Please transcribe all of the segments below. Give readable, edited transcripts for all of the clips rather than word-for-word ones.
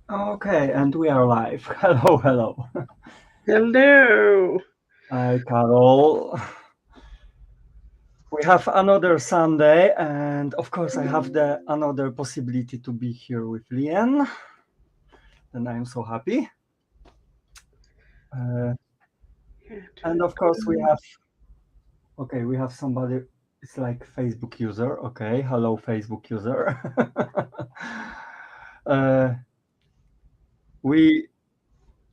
Okay, and we are live. Hello, hello. Hello. Hi, Carol. We have another Sunday, and of course, I have the another possibility to be here with Lian, and I'm so happy. Uh, and of course, we have somebody. It's like Facebook user. Okay, hello, Facebook user. uh, we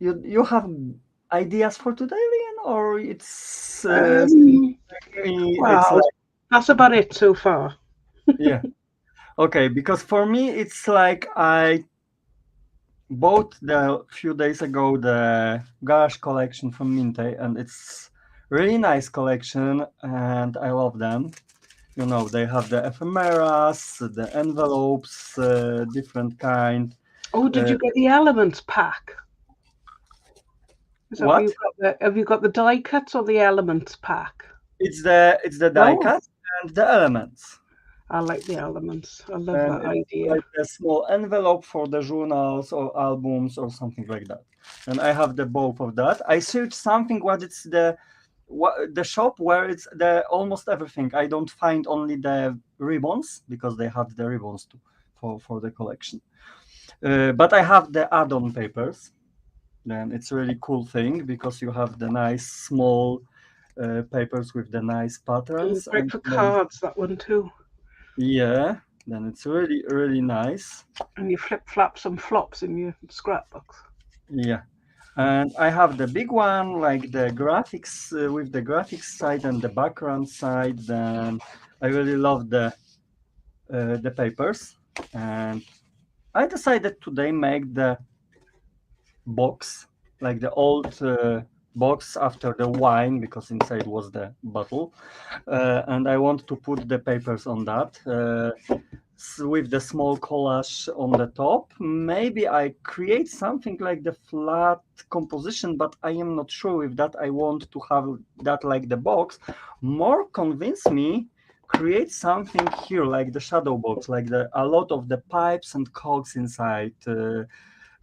you have ideas for today, Lian, or Um, it's well, like that's about it so far. yeah. Okay, because for me it's like I bought the few days ago the Garage collection from Minte, and it's really nice collection, and I love them. You know, they have the ephemeras, the envelopes, different kind. Oh, did Uh, you get the Elements pack? Is that what what? you've got there? Have you got the die cuts or the Elements pack? It's the die Oh, cut and the elements. I like the Elements. I love And that it's idea. like a small envelope for the journals or albums or something like that. And I have the both of that. I searched something what it's the shop where it's the almost everything. I don't find only the ribbons because they have the ribbons too for the collection. But I have the add-on papers. Then it's a really cool thing because you have the nice small papers with the nice patterns Great and for then cards, that one too. yeah, then it's really nice. And you flip flaps and flops in your scrapbooks. Yeah, and I have the big one, like the graphics with the graphics side and the background side. Then I really love the papers, and I decided today make the box like the old box after the wine because inside was the bottle, and I want to put the papers on that. With the small collage on the top. Maybe I create something like the flat composition, but I am not sure if that I want to have that like the box. More convince me create something here like the shadow box, like the a lot of the pipes and cogs inside.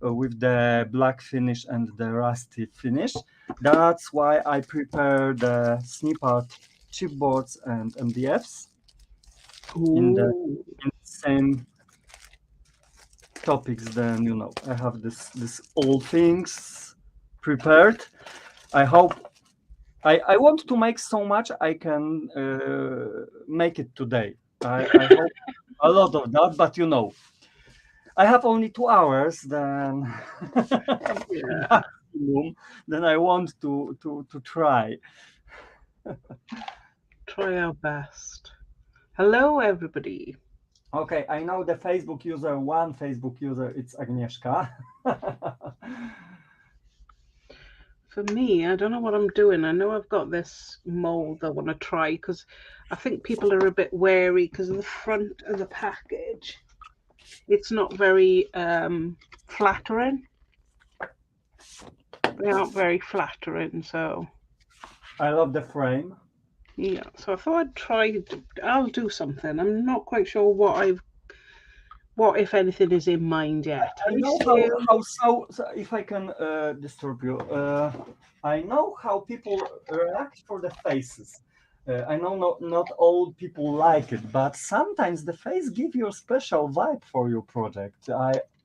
With the black finish and the rusty finish. That's why I prepare the snippet chipboards and MDFs in the Ooh. same topics. Then I have this old things prepared. I hope I want to make so much I can make it today. I hope a lot of that, but I have only 2 hours. Then Yeah. maximum. Then I want to try. Try our best. Hello, everybody. Okay, I know the Facebook user. One Facebook user. It's Agnieszka. For me, I don't know what I'm doing. I know I've got this mold I want to try because I think people are a bit wary because of the front of the package. It's not very flattering. They aren't very flattering, so I love the frame. yeah. So I thought I'd try. I'll do something. I'm not quite sure what if anything is in mind yet. I Hi, know how Stu. so if I can disturb you. I know how people react for the faces. I know not all people like it, but sometimes the face give you a special vibe for your project.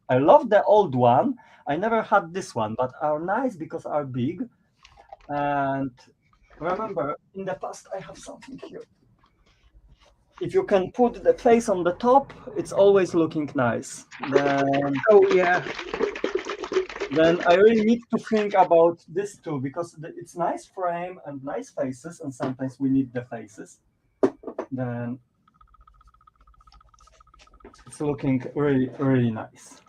I love the old one. I never had this one, but are nice because are big. And remember, in the past, I have something here. If you can put the face on the top, it's always looking nice. Oh yeah. Then I really need to think about this too because it's nice frame and nice faces, and sometimes we need the faces. Then it's looking really nice.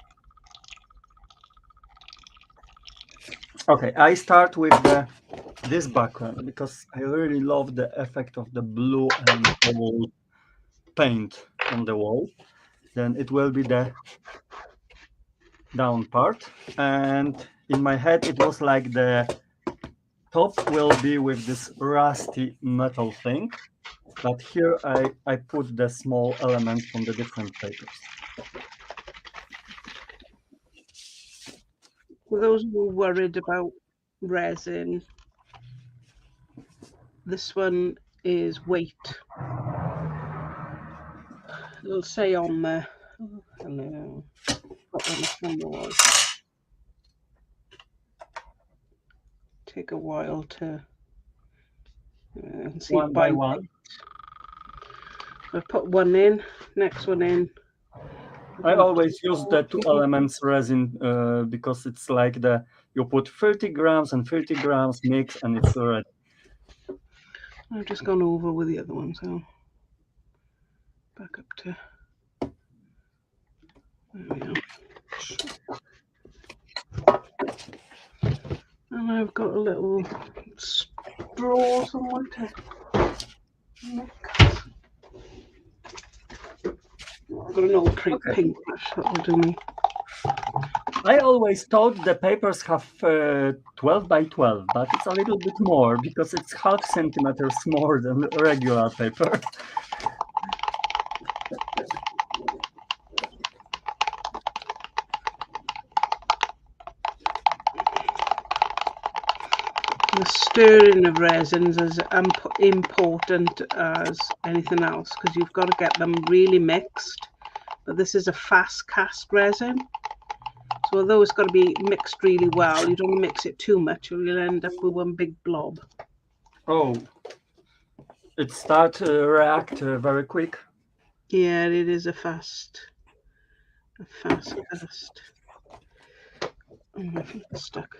Okay, I start with this background because I really love the effect of the blue and gold paint on the wall. Then it will be the down part, and in my head it was like the top will be with this rusty metal thing, but here I put the small elements from the different papers. For those who are worried about resin, this one is weight. It'll say on there. Oh, hello. Got one from the wall. Take a while to see One by one. I put one in, next one in. I always use the 2 elements resin because it's like you put 30 grams and 30 grams mix and it's ready. I've just gone over with the other one, so back up to there we are. And I've got a little straw somewhere to mix. I've got an old crepe paintbrush, that will do me. I always thought the papers have 12 by 12, but it's a little bit more because it's half centimeters more than regular paper. The stirring of resins is important as anything else because you've got to get them really mixed. But this is a fast cast resin. So although it's got to be mixed really well, you don't want to mix it too much or you'll end up with one big blob. Oh, it starts to react very quick. Yeah, it is a fast cast. Oh, my feet are stuck.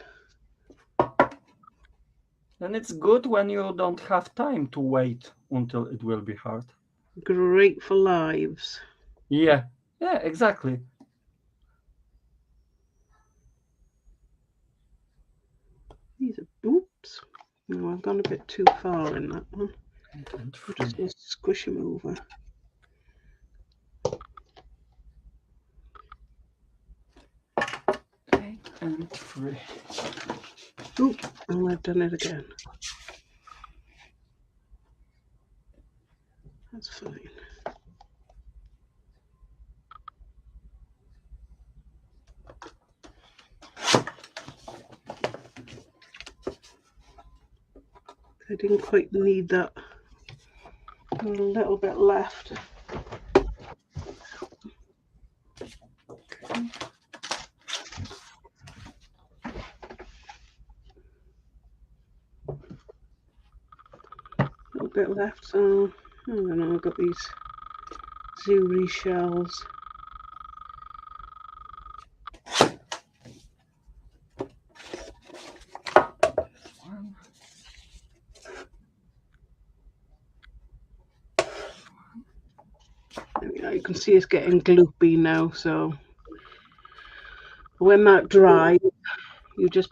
And it's good when you don't have time to wait until it will be hard. Great for lives. Yeah, exactly. These are, oops. No, I've gone a bit too far in that one. I'm just going to squish them over. And 3. Oop, and I've done it again. That's fine. I didn't quite need that. A little bit left. Okay. A little bit left, so I don't know, I've got these zuri shells. You can see it's getting gloopy now, so when that dries, you just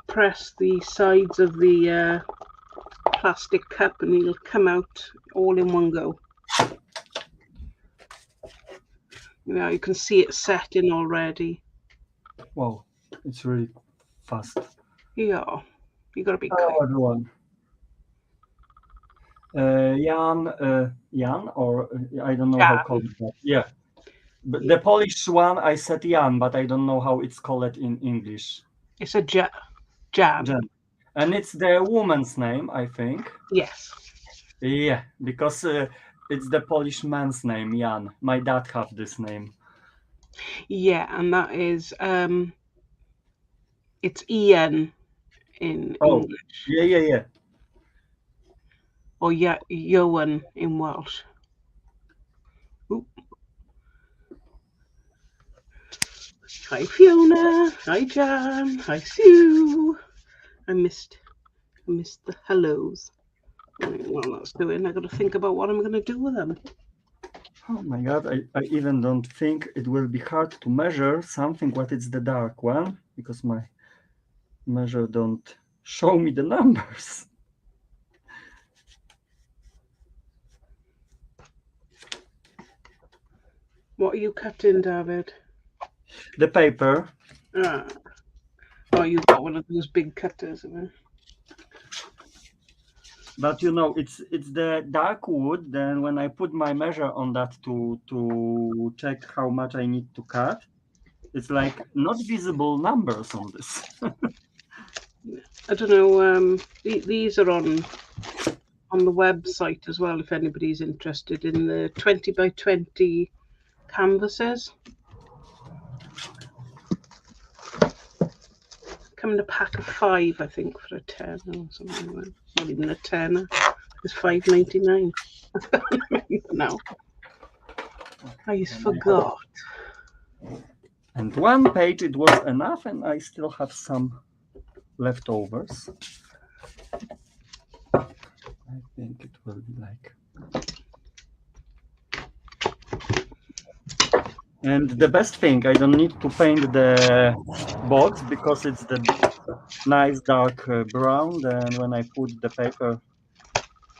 press the sides of the plastic cup and it'll come out all in one go. You can see it setting already. Wow, it's really fast. Yeah, you gotta be quick. Everyone. Jan, or I don't know how called that. Yeah. But the Polish one, I said Jan, but I don't know how it's called in English. It's a Jan. And it's the woman's name, I think. Yes. Yeah, because it's the Polish man's name, Jan. My dad have this name. Yeah, and that is it's Ian in English. Yeah. Or Johan in Welsh. Oop. Hi Fiona. Hi Jan. Hi Sue. I missed the hellos. Well, that's doing. I got to think about what I'm going to do with them. Oh my god! I even don't think it will be hard to measure something. What is the dark one? Because my measure don't show me the numbers. What are you cutting, David? The paper. Oh, you've got one of those big cutters, isn't it? But you know, it's the dark wood. Then when I put my measure on that to check how much I need to cut, It's like not visible numbers on this. I don't know. These are on the website as well. If anybody's interested in the 20 by 20 canvases, come in a pack of 5, I think, for a tenner or something like that. Not even a tenner. It's $5.99. I can't remember now. I just forgot. And one page it was enough, and I still have some leftovers. I think it will be like. And the best thing, I don't need to paint the box because it's the nice dark brown. Then when I put the paper,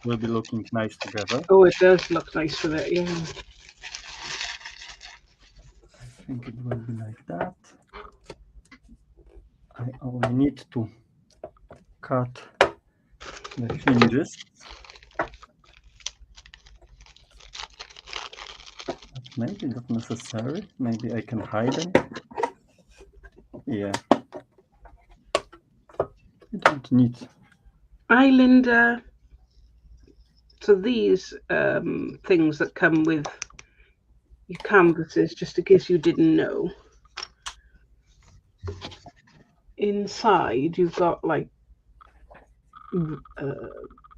will be looking nice together. Oh, it does look nice with it, yeah. I think it will be like that. I only need to cut the hinges. Maybe not necessary. Maybe I can hide them. Yeah. I don't need. Hi, Linda. So these things that come with your canvases, just in case you didn't know, inside you've got like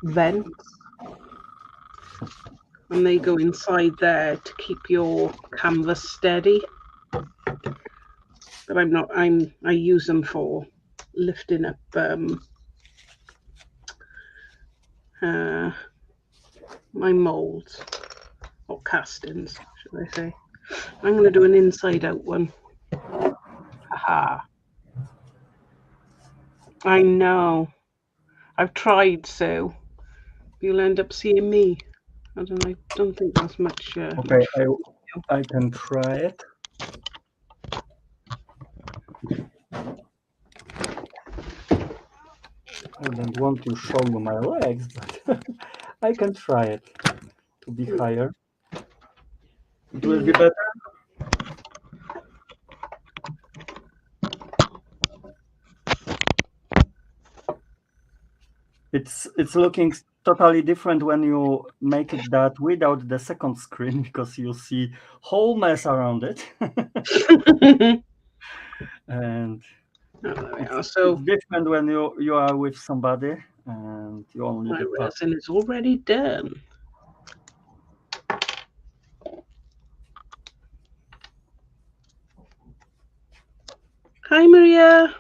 vents, and they go inside there to keep your canvas steady. But I use them for lifting up my molds or castings, should I say. I'm going to do an inside out one. Haha. I know. I've tried, so you'll end up seeing me. I don't think that's much. Okay, I can try it. I don't want to show you my legs, but I can try it to be higher. It will be better. It's looking totally different when you make it that without the second screen because you see whole mess around it. And it's different when you are with somebody and you only my do part. resin is already done. Hi, Maria.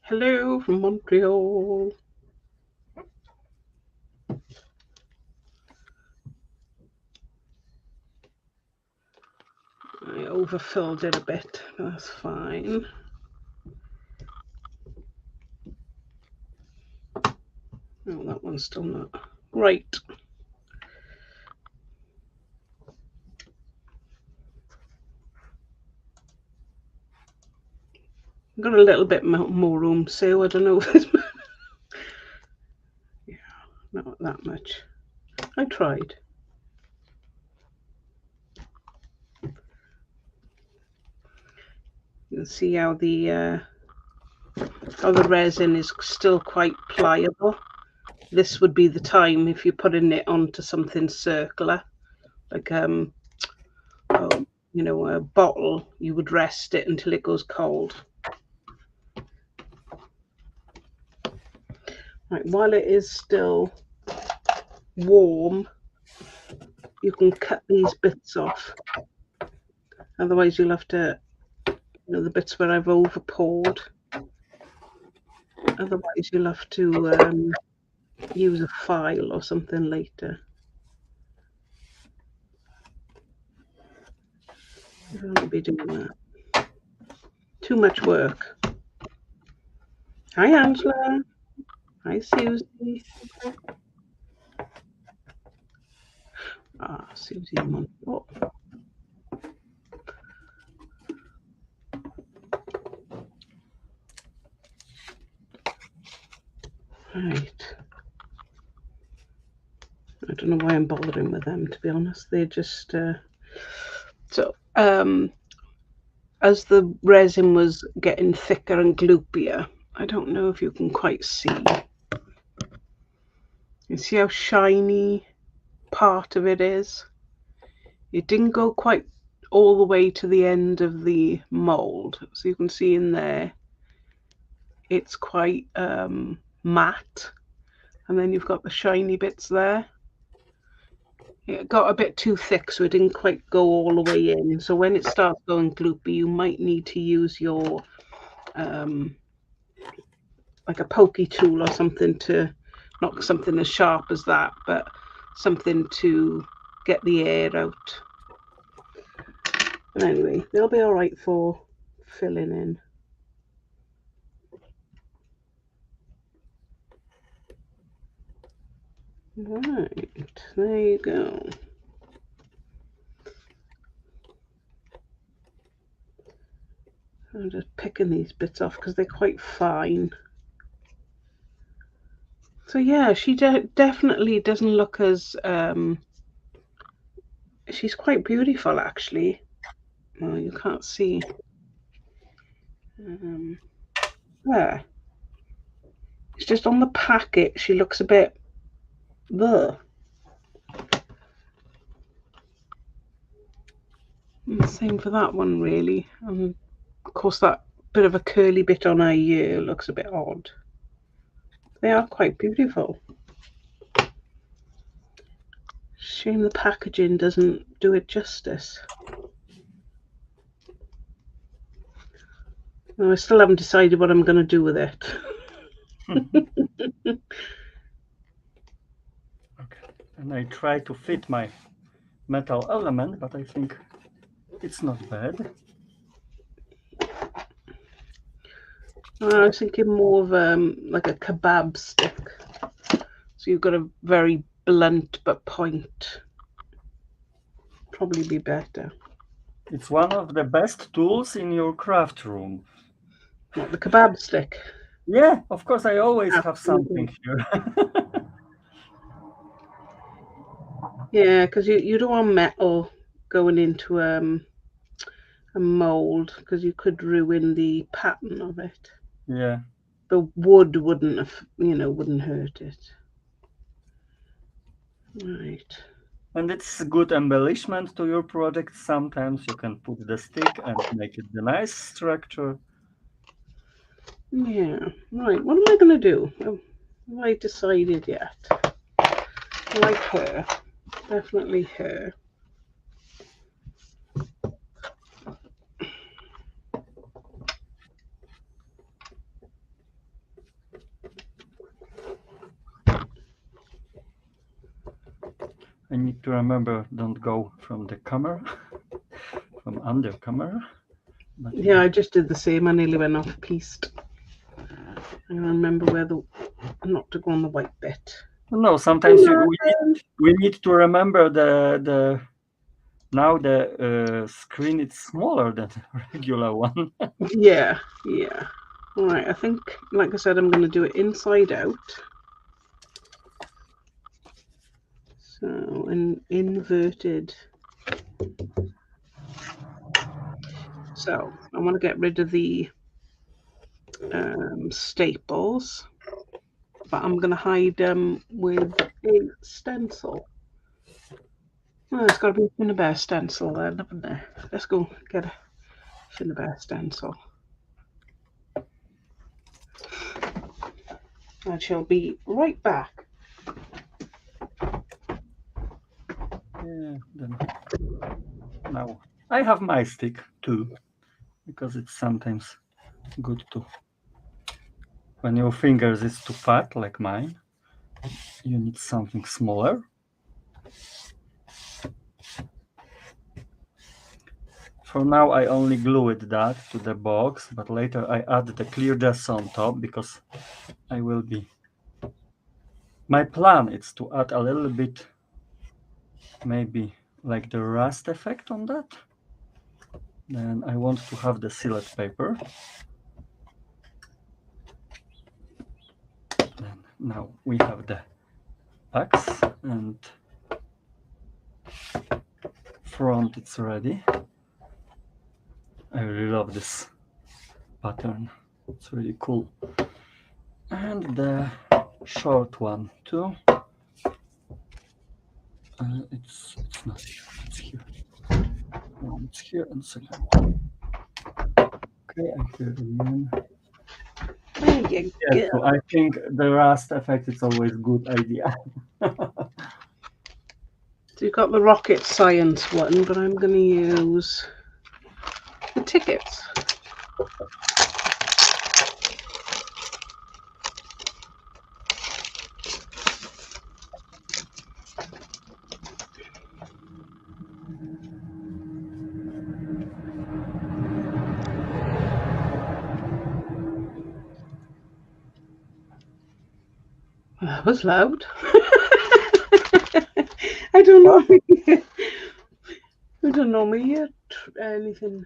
Hello from Montreal. I overfilled it a bit. That's fine. Oh, that one's still not right. I've got a little bit more room, so I don't know if it's yeah, not that much. I tried. You can see how the resin is still quite pliable. This would be the time if you're putting it onto something circular, like a bottle. You would rest it until it goes cold. Right, while it is still warm, you can cut these bits off. Otherwise, you'll have to, the bits where I've over poured. Otherwise, you'll have to use a file or something later. You don't want to be doing that. Too much work. Hi, Angela. Hi, Susie. Susie, I'm on. Oh. Right. I don't know why I'm bothering with them, to be honest. They're just so as the resin was getting thicker and gloopier, I don't know if you can quite see. You see how shiny part of it is? It didn't go quite all the way to the end of the mold. So you can see in there, it's quite matte. And then you've got the shiny bits there. It got a bit too thick, so it didn't quite go all the way in. So when it starts going gloopy, you might need to use your like a pokey tool or something to, not something as sharp as that, but something to get the air out. But anyway, they'll be all right for filling in. Right, there you go. I'm just picking these bits off because they're quite fine. So yeah, she definitely doesn't look as she's quite beautiful actually. Well, you can't see. There. It's just on the packet she looks a bit the. Same for that one really. And of course that bit of a curly bit on her ear looks a bit odd. They are quite beautiful. Shame the packaging doesn't do it justice. No, I still haven't decided what I'm going to do with it. Okay. And I try to fit my metal element, but I think it's not bad. I was thinking more of like a kebab stick. So you've got a very blunt but point. Probably be better. It's one of the best tools in your craft room. What, the kebab stick? Yeah, of course, I always have Absolutely. something here. Yeah, because you don't want metal going into a mold because you could ruin the pattern of it. Yeah. The wood wouldn't have, wouldn't hurt it. Right. And it's a good embellishment to your project. Sometimes you can put the stick and make it the nice structure. Yeah. Right. What am I going to do? Have I decided yet? I like her. Definitely her. I need to remember, don't go from the camera, from under camera. But Yeah, I just did the same. I nearly went off piste. I remember where not to go on the white bit. no, sometimes we need to remember now the screen is smaller than the regular one. Yeah, yeah. All right, I think, like I said, I'm going to do it inside out. So, an inverted. So, I want to get rid of the staples, but I'm going to hide them with a stencil. Oh, there's got to be a Finna Bear stencil there, haven't there? Let's go get a Finna Bear stencil. I shall be right back. Yeah, then now I have my stick too, because it's sometimes good to, when your fingers is too fat like mine, you need something smaller. For now I only glued that to the box, but later I add the clear dress on top because I will be, my plan is to add a little bit, maybe like the rust effect on that. Then I want to have the sealed paper. Then now we have the backs and front. It's ready. I really love this pattern. It's really cool. And the short one too. It's not here. It's here. One, it's here, and second one. Okay, I hear it again. There you Yes, so go. I think the rust effect is always good idea. So you've got the rocket science one, but I'm going to use the tickets. That was loud. I don't What? know. I don't normally hear anything.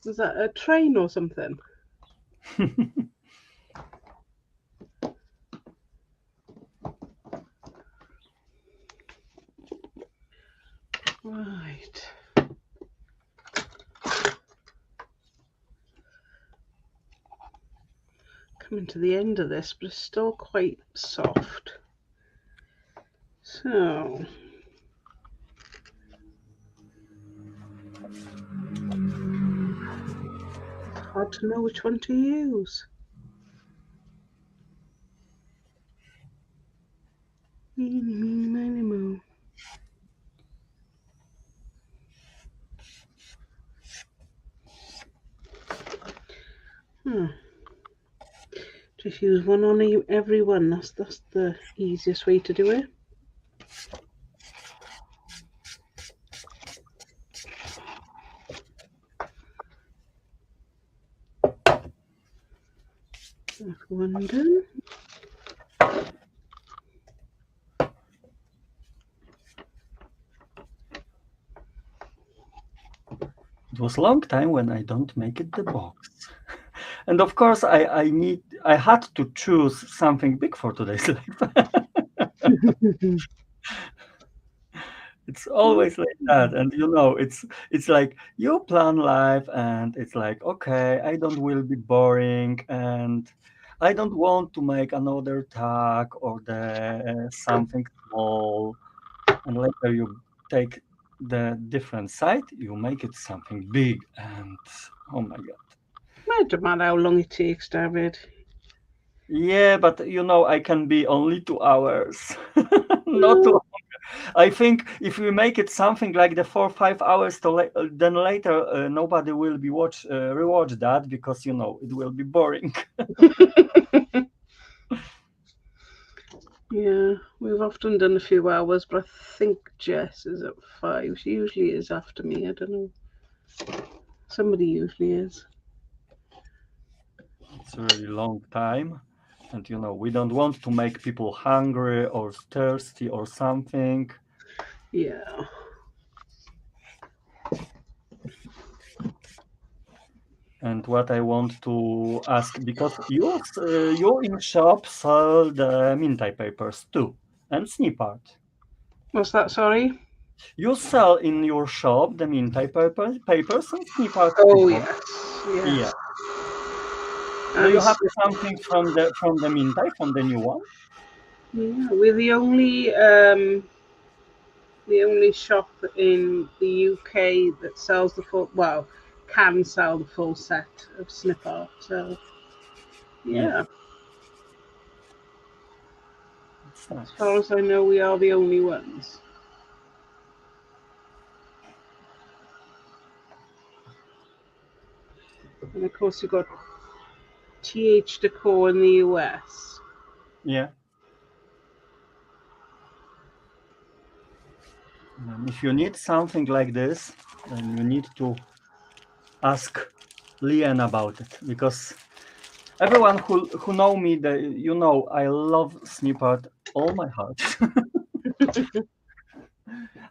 Was that a train or something? Right. Coming to the end of this, but it's still quite soft. So, it's hard to know which one to use. Meeny, meeny, miny, mo. Just use one on every one. That's the easiest way to do it. That's one done. It was a long time when I don't make it the box. And of course I had to choose something big for today's live. It's always like that. And it's like you plan life and it's like, okay, I don't will be boring and I don't want to make another tag or the something small. And later you take the different side, you make it something big and oh my god. It doesn't matter how long it takes, David. Yeah, but I can be only 2 hours. Not No. too. I think if we make it something like the 4 5 hours, then later nobody will be rewatch that because it will be boring. Yeah, we've often done a few hours, but I think Jess is at 5. She usually is after me. I don't know. Somebody usually is. It's a really long time, and we don't want to make people hungry or thirsty or something. Yeah. And what I want to ask, because you in shop sell the minty papers too and snip art. What's that? Sorry. You sell in your shop the minty papers and snip art Oh too. yes, Yeah. yes. Do you And have something from the minty from the new one? yeah, we're the only shop in the UK that sells the full. Well, can sell the full set of snip art. So Yeah, yeah, it's as far nice. as I know, we are the only ones. And of course, you've got TH Decor in the US. Yeah. If you need something like this, then you need to ask Lian about it because everyone who know me, I love snip art all my heart.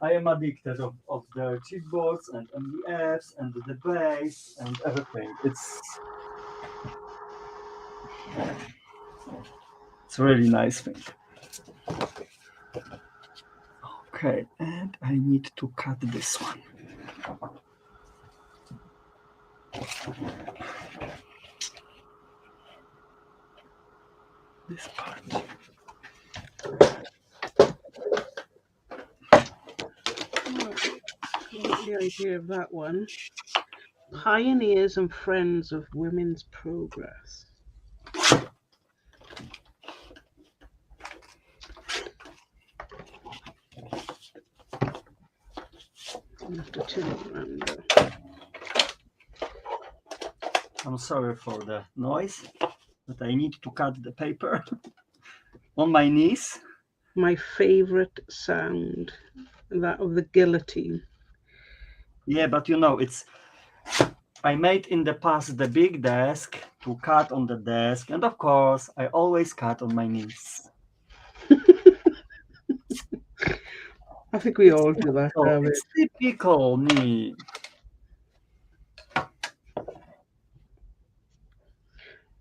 I am addicted of the chipboards and MDFs and the base and everything. It's It's a really nice thing. Okay, and I need to cut this one. This part. I like the idea of that one. Pioneers and Friends of Women's Progress. I have to turn it around though. I'm sorry for the noise, but I need to cut the paper on my knees. My favourite sound, that of the guillotine. Yeah, but it's I made in the past the big desk to cut on the desk, and of course I always cut on my knees. I think we all do that, So David. it's typical me.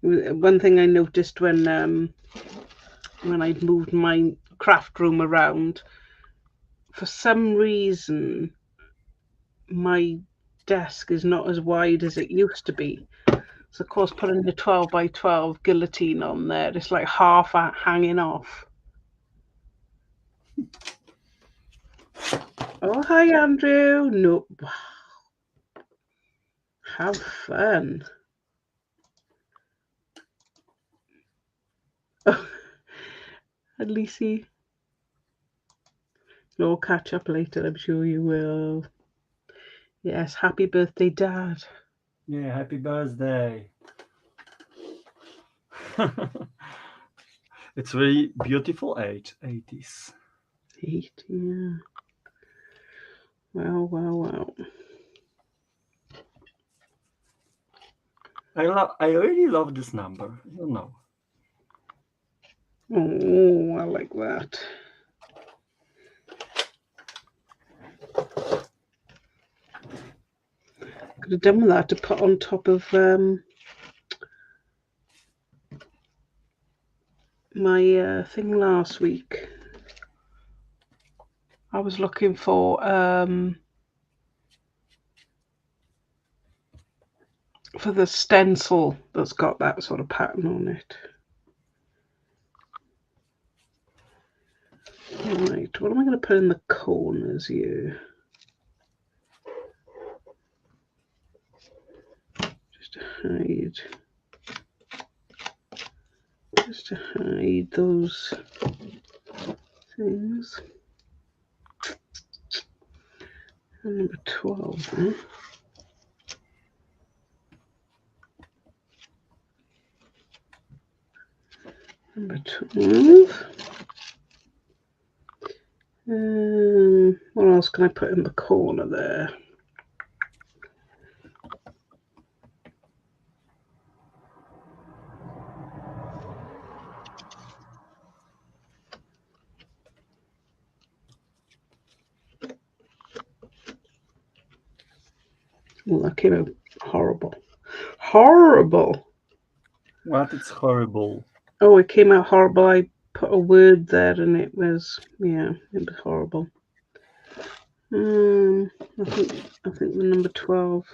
One thing I noticed when I'd moved my craft room around, for some reason my desk is not as wide as it used to be. So of course putting the 12 by 12 guillotine on there, it's like half hanging off. Oh, hi Andrew. No. Have fun. At least you'll catch up later, I'm sure you will. Yes, happy birthday, Dad. Yeah, happy birthday. It's really beautiful age, 80s. 8, yeah. Wow. I really love this number. Oh, I like that. Could have done with that to put on top of my thing last week. I was looking for the stencil that's got that sort of pattern on it. Right, what am I going to put in the corners here? Just to hide those things. And number 12, eh? Number 12. What else can I put in the corner there? Oh, that came out horrible. Horrible! What? It's horrible. Oh, it came out horrible. I put a word there and it was horrible. I think the number 12.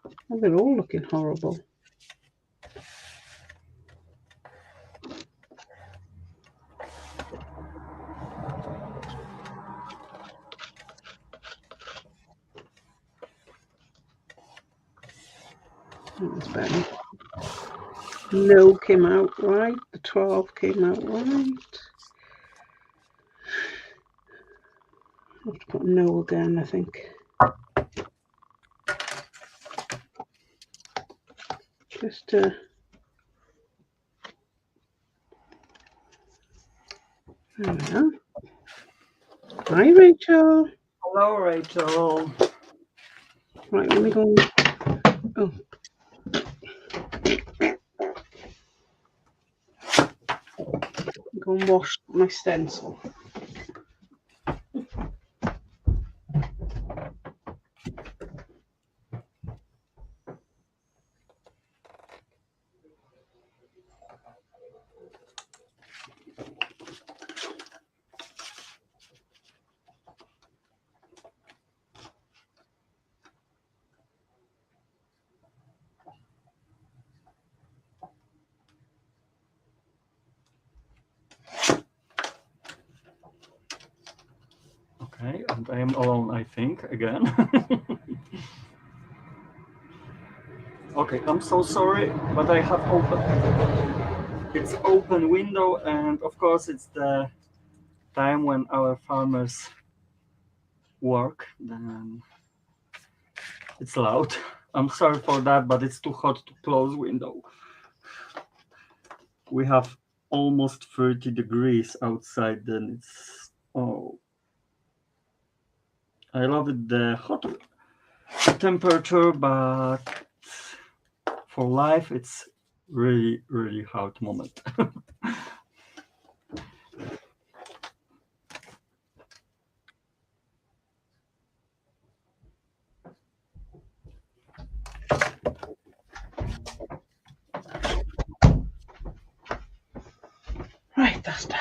Oh, they're all looking horrible. That's better. No came out right. The 12 came out right. I have to put no again, I think. Just there we are. Hi, Rachel. Hello, Rachel. Right, let me go. Oh. Go and wash my stencil. Okay, and I am alone, I think, again. Okay, I'm so sorry, but I have open. It's open window, and of course, it's the time when our farmers work. Then it's loud. I'm sorry for that, but it's too hot to close window. We have almost 30 degrees outside. Then it's I love it the hot temperature, but for life it's really hard moment. Right, that's done.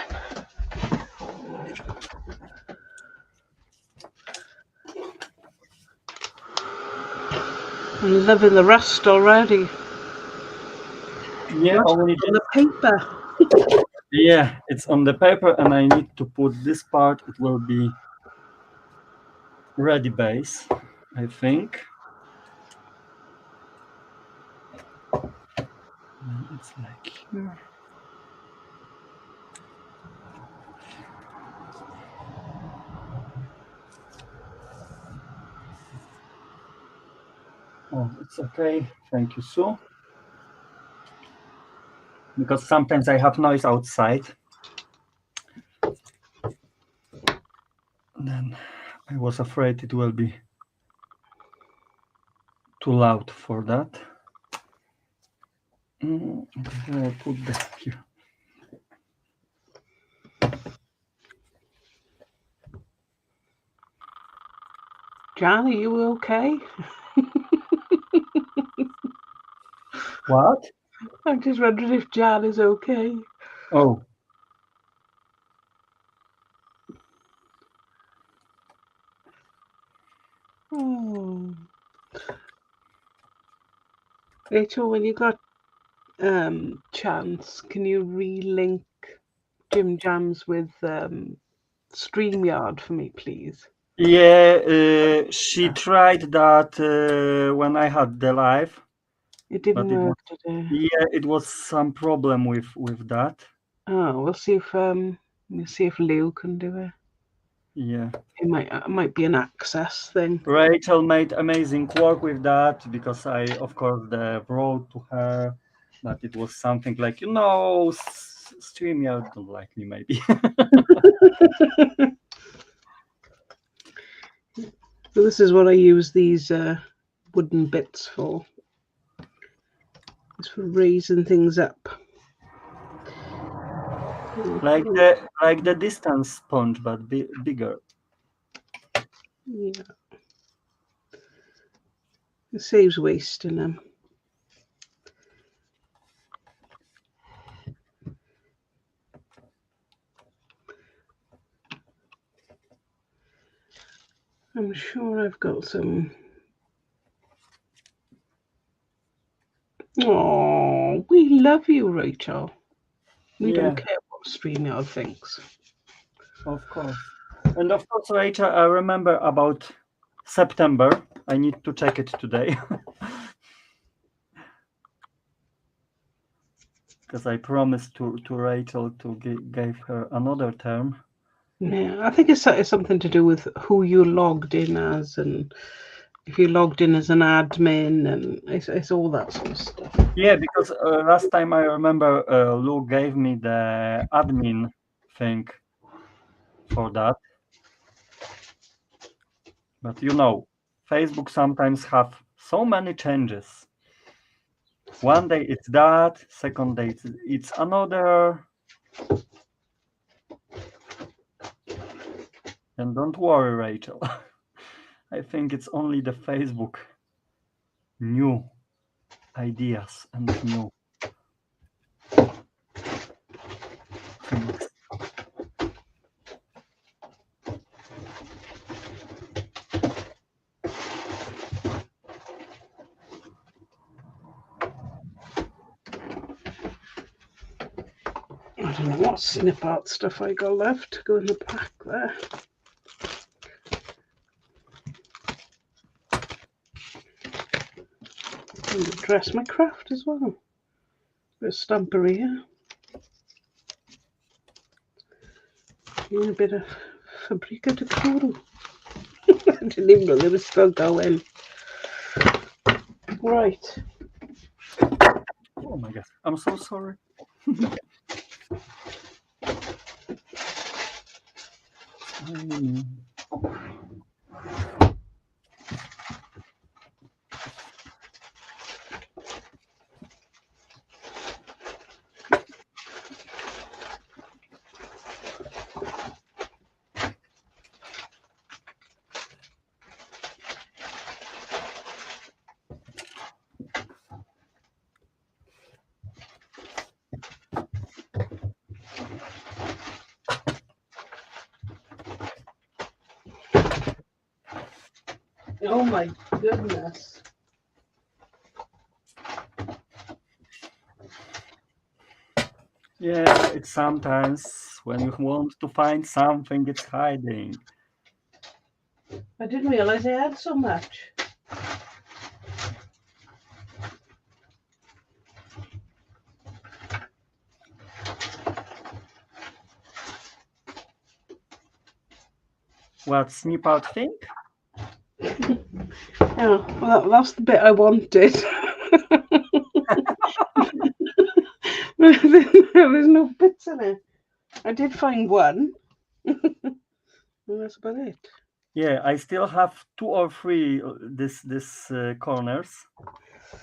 I'm loving the rust already. Yeah, Rust only on the paper. yeah, it's on the paper, and I need to put this part. It will be ready base, I think. And it's like here. Oh, it's okay. Thank you, Sue. Because sometimes I have noise outside. Then I was afraid it will be too loud for that. Okay, I put that here. Jan, are you okay? What? I'm just wondering if Jan is okay. Oh, Oh. Rachel, when you got chance, can you relink Jim Jams with StreamYard for me, please? yeah. She tried that when I had the live, It but didn't it was work today. yeah, it was some problem with that. Oh, we'll see if Lou can do it. Yeah. It might be an access thing. Rachel made amazing work with that because I, of course, wrote to her, but it was something like, StreamYard don't like me, maybe. So this is what I use these wooden bits for. It's for raising things up. like the distance sponge, but bigger. Yeah, it saves wasting them. I'm sure I've got some. Oh, we love you, Rachel. We don't Yeah, care what StreamYard thinks. of course. And of course, Rachel, I remember about September. I need to check it today. Because I promised to Rachel to give her another term. Yeah, I think it's something to do with who you logged in as, and if you logged in as an admin, and it's all that sort of stuff. Yeah, because last time I remember Lou gave me the admin thing for that. But Facebook sometimes have so many changes. One day it's that, second day it's another. And don't worry, Rachel. I think it's only the Facebook new ideas and new things. I don't know what snip art stuff I got left. Go in the pack there. And dress my craft as well. Bit of stampery here. And a bit of Fabrica de Coral. I didn't even know they were still going. Right. Oh my god, I'm so sorry. Oh my goodness. Yeah, it's sometimes when you want to find something, it's hiding. I didn't realise I had so much. What snip out thing? Yeah, well, that's the bit I wanted. There's no bits in it. I did find one. And that's about it. Yeah, I still have 2 or 3 this corners.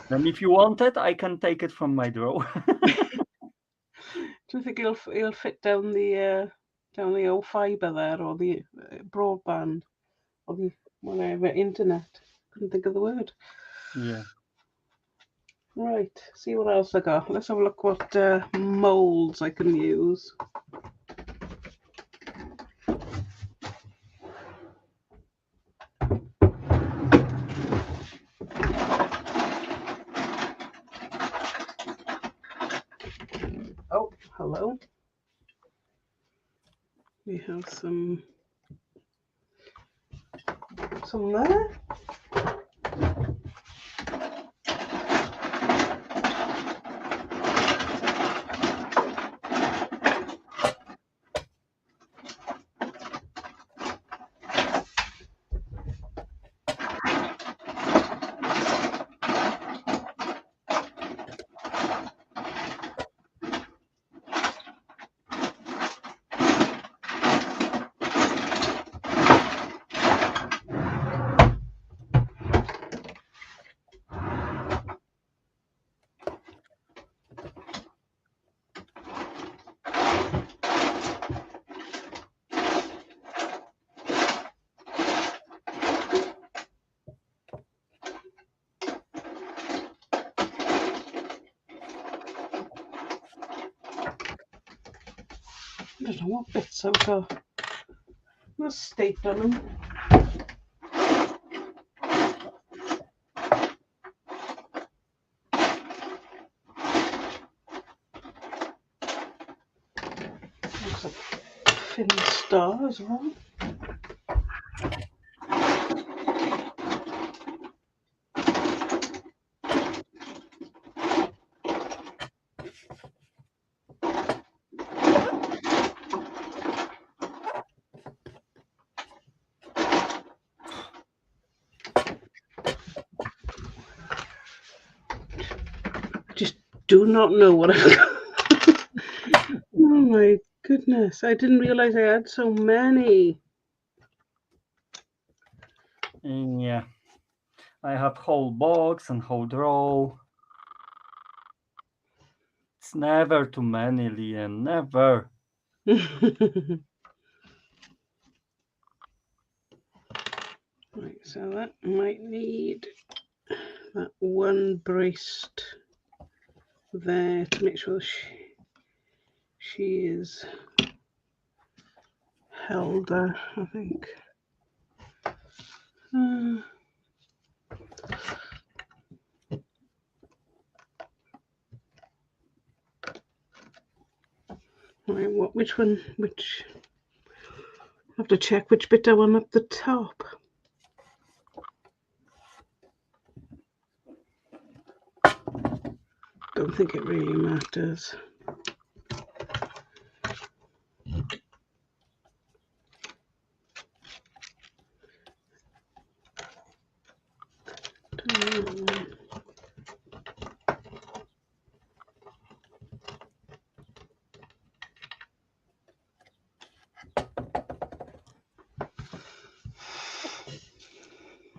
And if you want it, I can take it from my drawer. Do you think he'll fit down the old fibre there, or the broadband, or the whatever internet? Couldn't think of the word. Yeah. Right. See what else I got. Let's have a look what molds I can use. Oh, hello. We have some there. I don't know what bits I've got. Let's staple them. There's a thin star as well. Just do not know what I've got. Oh my goodness. I didn't realise I had so many. Yeah. I have whole box and whole drawer. It's never too many, Liam. Never. Right, so that might need that one braced there to make sure she is held there, I think. Right, which one, I have to check which bit I want up the top. don't think it really matters.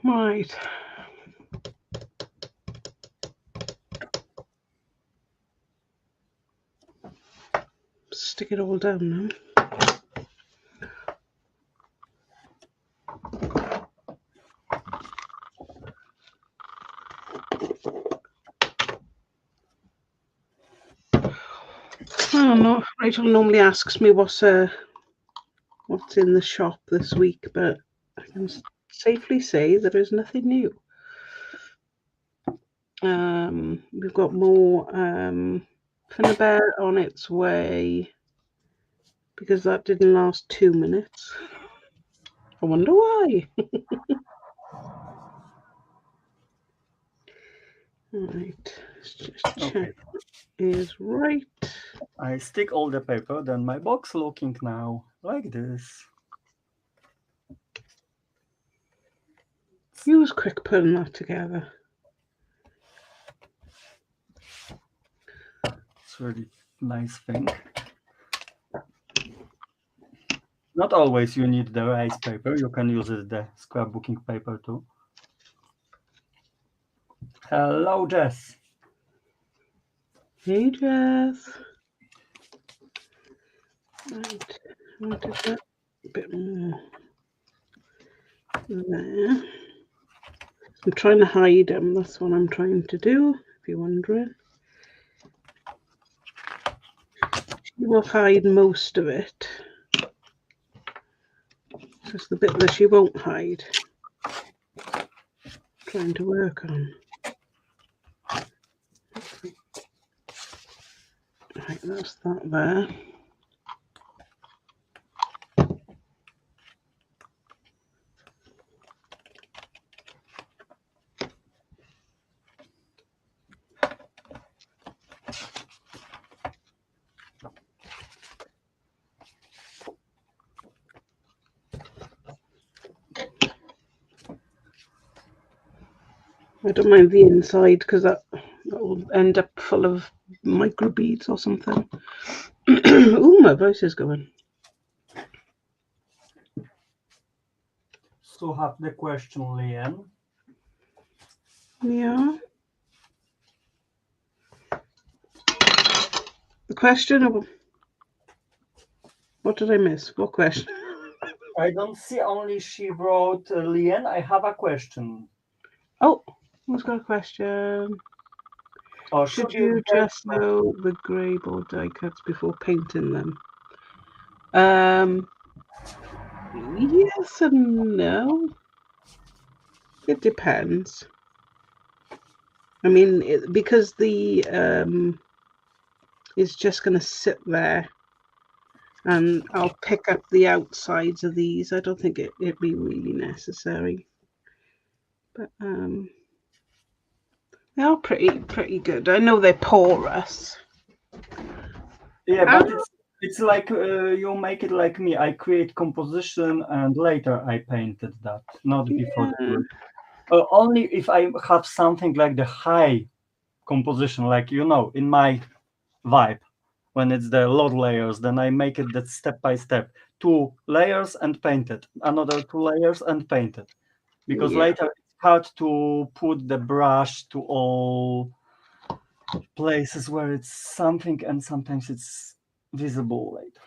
Right. Stick it all down now. I don't know. Rachel normally asks me what's in the shop this week, but I can safely say there is nothing new. We've got more Finnabear on its way because that didn't last 2 minutes. I wonder why. Right, let's just check is right. I stick all the paper, then my box looking now like this. You was quick putting that together. It's really nice thing. Not always you need the rice paper. You can use it the scrapbooking paper too. Hello, Jess. Hey, Jess. Right, I wanted that a bit more there. I'm trying to hide them. That's what I'm trying to do, if you're wondering. She will hide most of it. Just the bit that she won't hide. Trying to work on. Right, that's that there. I don't mind the inside because that will end up full of micro beads or something. Ooh, my voice is going. So have the question, Leanne. Yeah. The question? What did I miss? What question? I don't see only she wrote Leanne. I have a question. Oh, who's got a question? Or Should you just know the grey board die cuts before painting them? Yes and no. It depends. I mean, because the it's just going to sit there, and I'll pick up the outsides of these. I don't think it'd be really necessary, but they are pretty good. I know they're porous. Yeah, but it's like you make it like me. I create composition and later I painted that, not before. Only if I have something like the high composition, like in my vibe, when it's the load layers, then I make it that step by step, 2 layers and paint it, another 2 layers and paint it, because later it's hard to put the brush to all places where it's something, and sometimes it's visible later.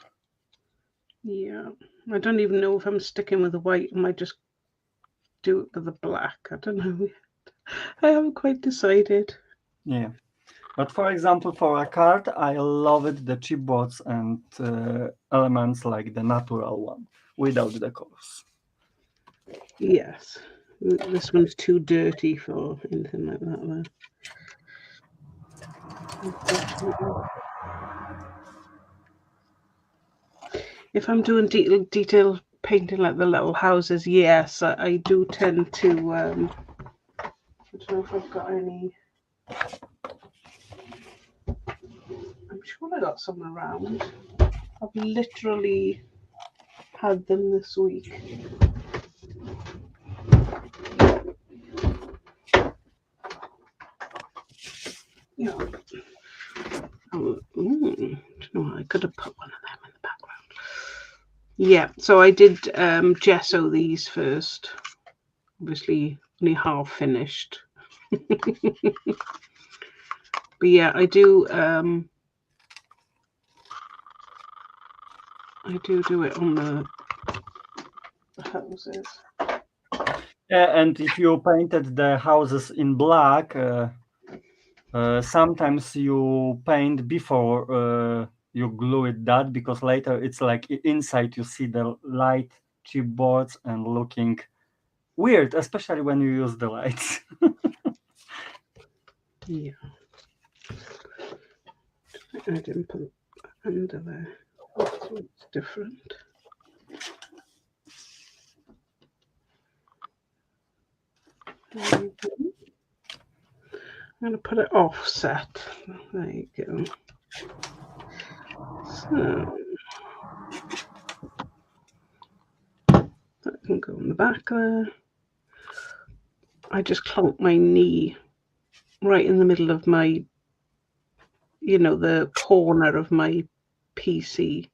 Yeah, I don't even know if I'm sticking with the white. I might just do it with the black. I don't know yet. I haven't quite decided. Yeah, but for example, for a card, I love it the chipboards and elements like the natural one without the colors. Yes, this one's too dirty for anything like that. If I'm doing detail painting like the little houses, yes, I do tend to. I don't know if I've got any. I got some around. I've literally had them this week. Yeah. I could have put one of them in the background. Yeah, so I did gesso these first. Obviously, only half finished. But yeah, I do do it on the houses. Yeah, and if you painted the houses in black, sometimes you paint before you glue it that, because later it's like inside you see the light chipboards and looking weird, especially when you use the lights. Yeah. I didn't put it under there. So it's different. I'm going to put it offset. There you go. So that can go in the back there. I just clunked my knee right in the middle of my, the corner of my PC.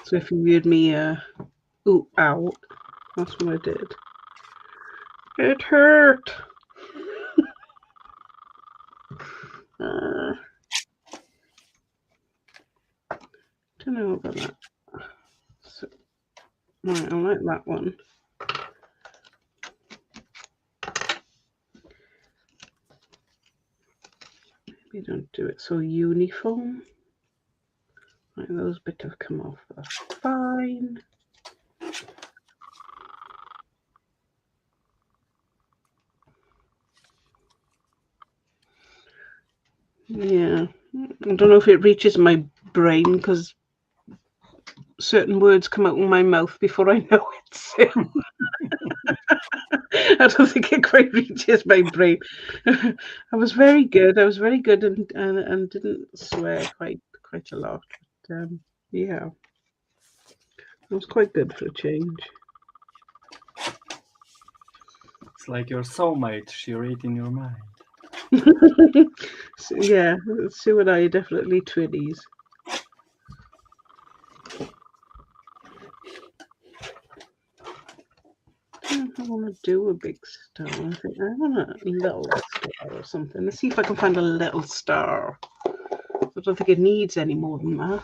So if you heard me, ooh, ow, that's what I did. It hurt. Don't know about that. So, right, I like that one. Maybe don't do it so uniform. Right, those bits have come off. That's fine. Yeah, I don't know if it reaches my brain because certain words come out of my mouth before I know it. So I don't think it quite reaches my brain. I was very good. I was very good and didn't swear quite a lot. But, yeah, it was quite good for a change. It's like your soulmate, she read in your mind. So, yeah, Sue and I are definitely twinnies. I want to do a big star. I think I want a little star or something. Let's see if I can find a little star. I don't think it needs any more than that.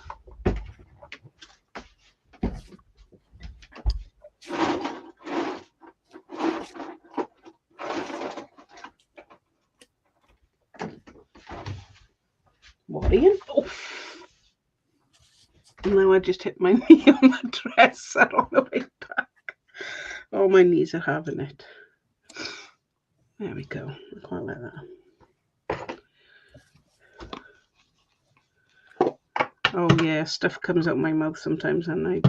What are you? Oh. Now I just hit my knee on the dresser on the way back. Oh, my knees are having it. There we go. I quite like that. Oh yeah, stuff comes out my mouth sometimes, and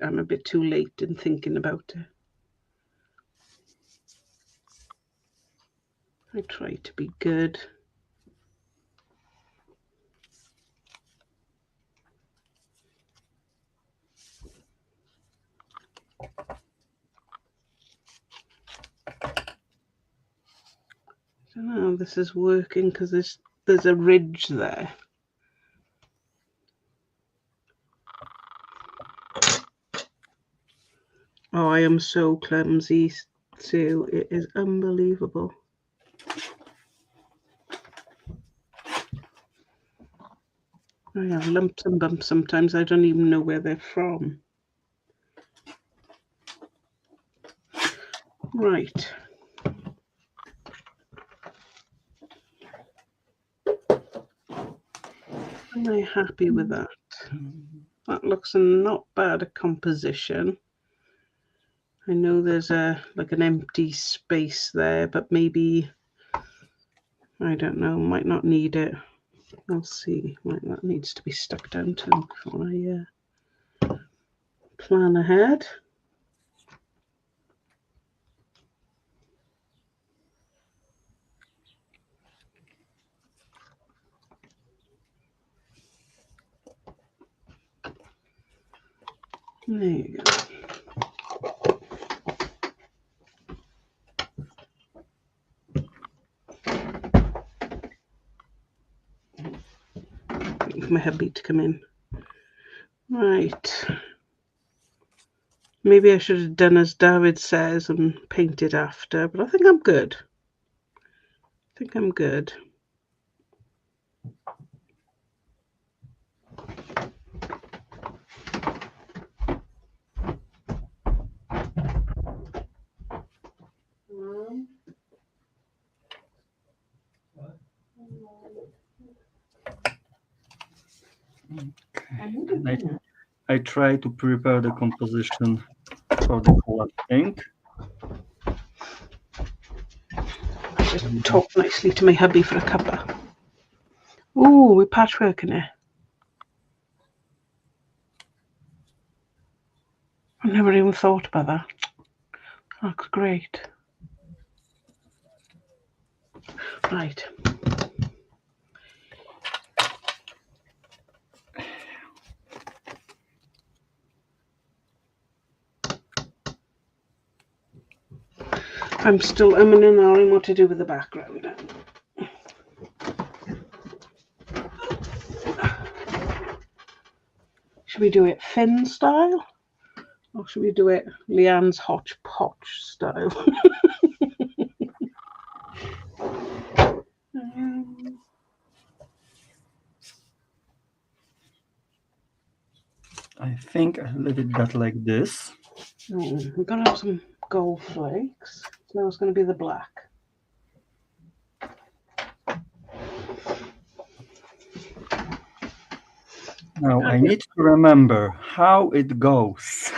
I'm a bit too late in thinking about it. I try to be good. I don't know how this is working because there's a ridge there. Oh, I am so clumsy, Sue. It is unbelievable. I have lumps and bumps sometimes. I don't even know where they're from. Right. Am I happy with that? That looks not bad a composition. I know there's like an empty space there, but maybe, I don't know, might not need it. I'll see. Right, that needs to be stuck down too before I plan ahead. There you go. Waiting for my hubby to come in. Right. Maybe I should have done as Dawid says and painted after, but I think I'm good. I think I'm good. I try to prepare the composition for the collapsing. Just talk nicely to my hubby for a cuppa. Ooh, we're patchworking it. I never even thought about that. Looks great. Right. I'm still umming and ahhing what to do with the background. Should we do it Finn style? Or should we do it Leanne's hodgepodge style? I think I leave it that like this. We're going to have some gold flakes. So now it's going to be the black. Now I need to remember how it goes.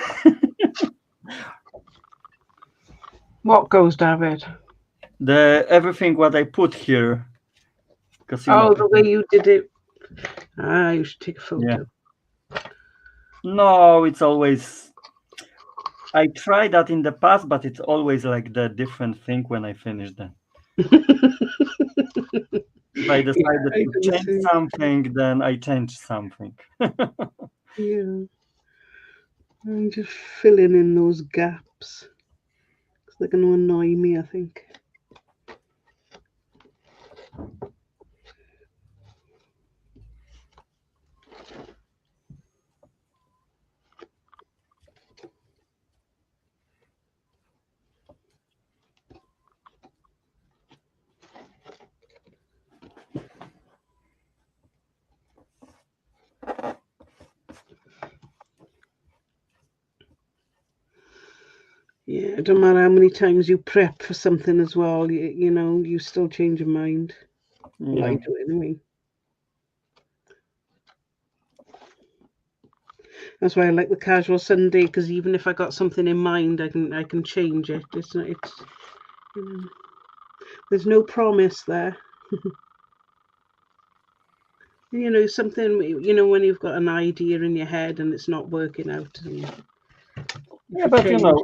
What goes, Dawid? Everything what I put here. The way you did it. You should take a photo. Yeah. No, it's always. I tried that in the past, but it's always like the different thing when I finish them. If I decided to change something, then I change something. Yeah. I'm just filling in those gaps. Because they're going to annoy me, I think. Yeah, it don't matter how many times you prep for something as well, you know, you still change your mind. Yeah. Well, I do anyway. That's why I like the casual Sunday, because even if I got something in mind, I can change it. It's not, it's you know, there's no promise there. You know, something, you know, when you've got an idea in your head and it's not working out. Yeah, but you know,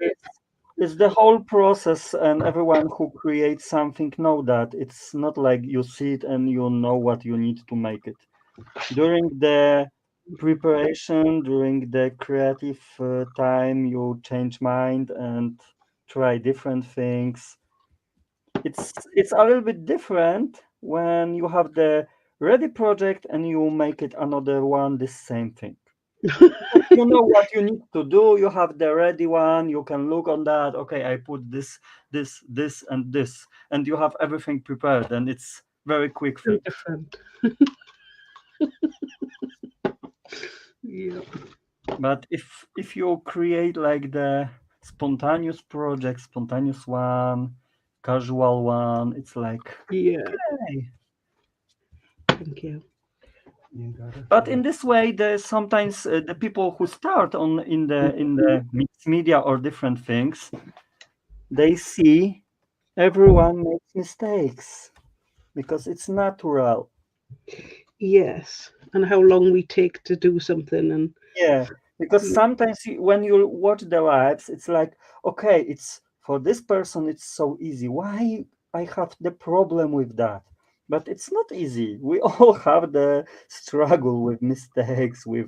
it's the whole process, and everyone who creates something know that it's not like you see it and you know what you need to make it. During the preparation, during the creative time, you change mind and try different things. It's a little bit different when you have the ready project and you make it another one the same thing. You know what you need to do, you have the ready one, you can look on that, okay, I put this and this, and you have everything prepared, and it's very quick fix. Different. Yeah. But if you create like the spontaneous project, spontaneous one, casual one, it's like, Yeah. okay. Thank you. But in this way, there's sometimes the people who start on in the mixed media or different things, they see everyone makes mistakes because it's natural. Yes, and how long we take to do something, and Yeah, because sometimes when you watch the lives, it's like, okay, it's for this person, it's so easy. Why I have the problem with that? But it's not easy. We all have the struggle with mistakes, with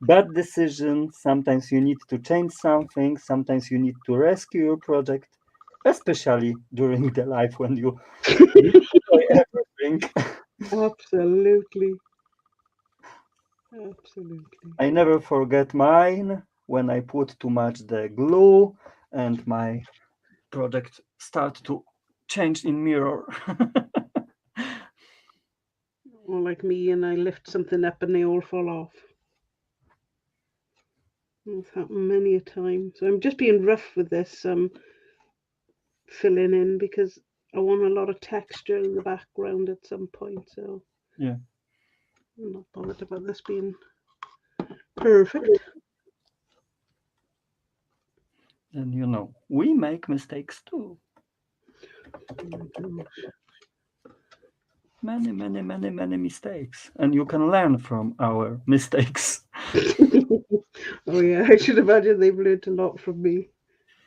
bad decision. Sometimes you need to change something. Sometimes you need to rescue your project, especially during the life when you destroy everything. Absolutely. Absolutely. I never forget mine when I put too much the glue and my project start to change in mirror. Or like me, and I lift something up and they all fall off. It's happened many a time. So I'm just being rough with this filling in because I want a lot of texture in the background at some point. So Yeah. I'm not bothered about this being perfect. And we make mistakes too. Oh my gosh. Many, many, many, many mistakes. And you can learn from our mistakes. Oh yeah, I should imagine they've learned a lot from me.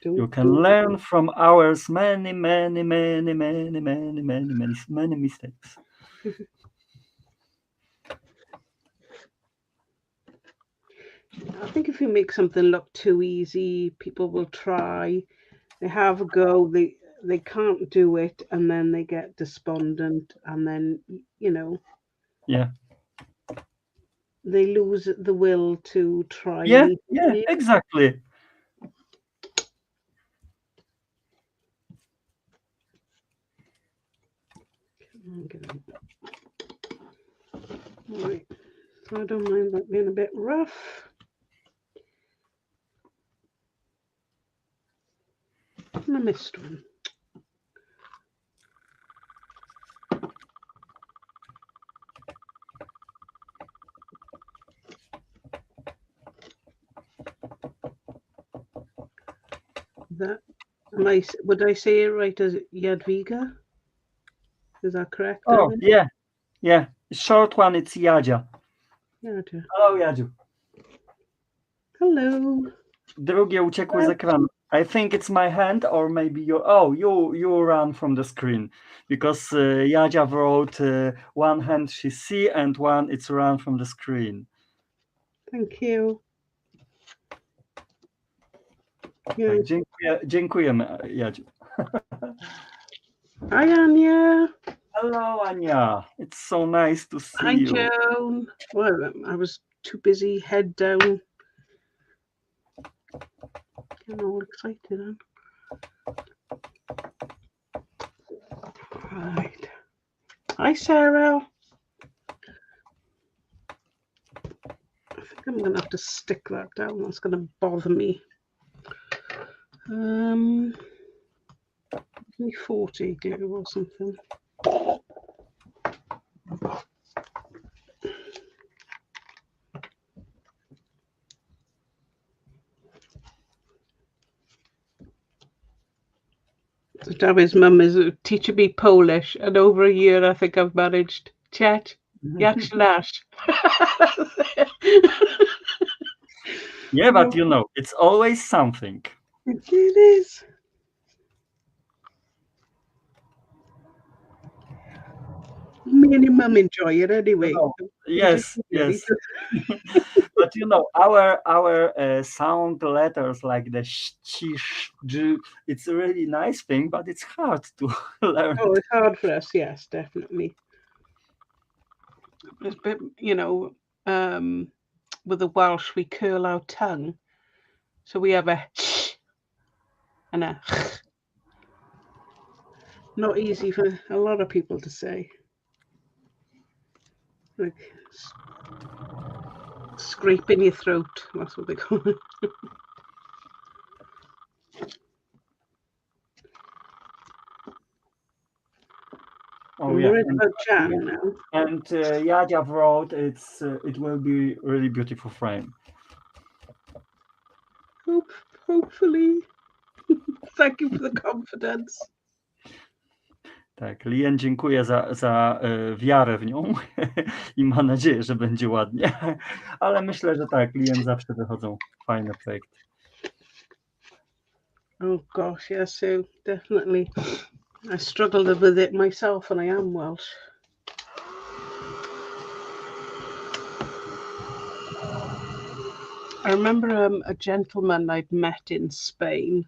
You Don't can do learn from ours many, many, many, many, many, many, many, many mistakes. I think if you make something look too easy, people will try. They have a go. They can't do it, and then they get despondent, and then Yeah. they lose the will to try Yeah, anything yeah, new. exactly. Right. So I don't mind that being a bit rough. And I missed one. That would I say it right as Jadwiga? Is that correct, Oh, David? yeah, yeah. Short one, it's Jadzia. Jadzia. Hello, Jadziu. Hello. Drugie uciekły z ekranu. I think it's my hand or maybe you run from the screen because Jadzia wrote one hand she see and one it's run from the screen. Thank you. Yeah. Tak, dziękujemy Jadziu. Hi, Anya. Hello Ania, it's so nice to see Hi, you. Joan. Well, I was too busy, head down. Getting all excited. Right. Hi, Sarah. I think I'm going to have to stick that down. That's going to bother me. Maybe 40 glue or something. So David's mum is a teacher me Polish, and over a year I think I've managed. Chat, jak ślasz? Yeah, but it's always something. It is. Me and your mum enjoy it anyway. We just Yes, yes. But our sound letters like the sh, chi, sh, j, it's a really nice thing, but it's hard to learn Oh, it. it's hard for us, yes, definitely. It's a bit, with the Welsh, we curl our tongue. So we have a and a not easy for a lot of people to say. Like scraping your throat, that's what they call it. Oh I'm yeah, worried about Jan now. and Jadzia wrote it will be really beautiful frame. Hopefully. Thank you for the confidence. Tak, Lien dziękuję za wiarę w nią i ma nadzieję, że będzie ładnie. Ale myślę, że tak, Lien zawsze wychodzą fajne projekty. Oh gosh, yes, so definitely. I struggled with it myself, and I am Welsh. I remember a gentleman I'd met in Spain,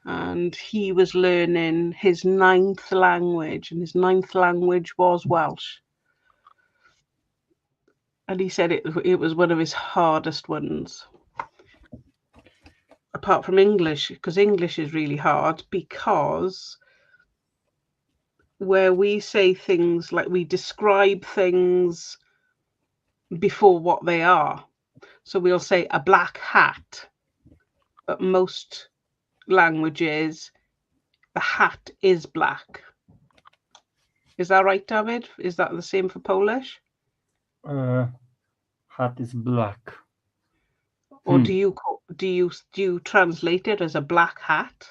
and he was learning his ninth language, and his ninth language was Welsh. And he said it was one of his hardest ones, apart from English, because English is really hard because where we say things like we describe things before what they are. So we'll say a black hat, but most languages, the hat is black. Is that right, David? Is that the same for Polish? Hat is black. Or do you translate it as a black hat?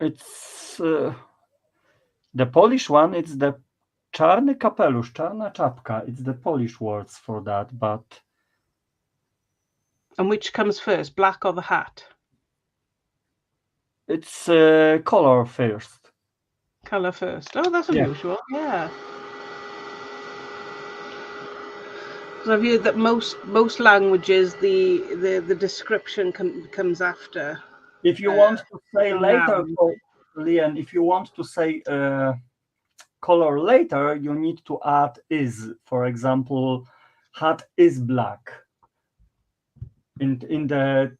It's the Polish one. It's the czarny kapelusz, czarna czapka. It's the Polish words for that, but And which comes first, black or the hat? it's color first. Color first. Oh, that's Yeah. unusual. Yeah. So I've heard that most languages the description comes after If you want to say the later, noun. Lian, if you want to say color later, you need to add is. For example, hat is black. In the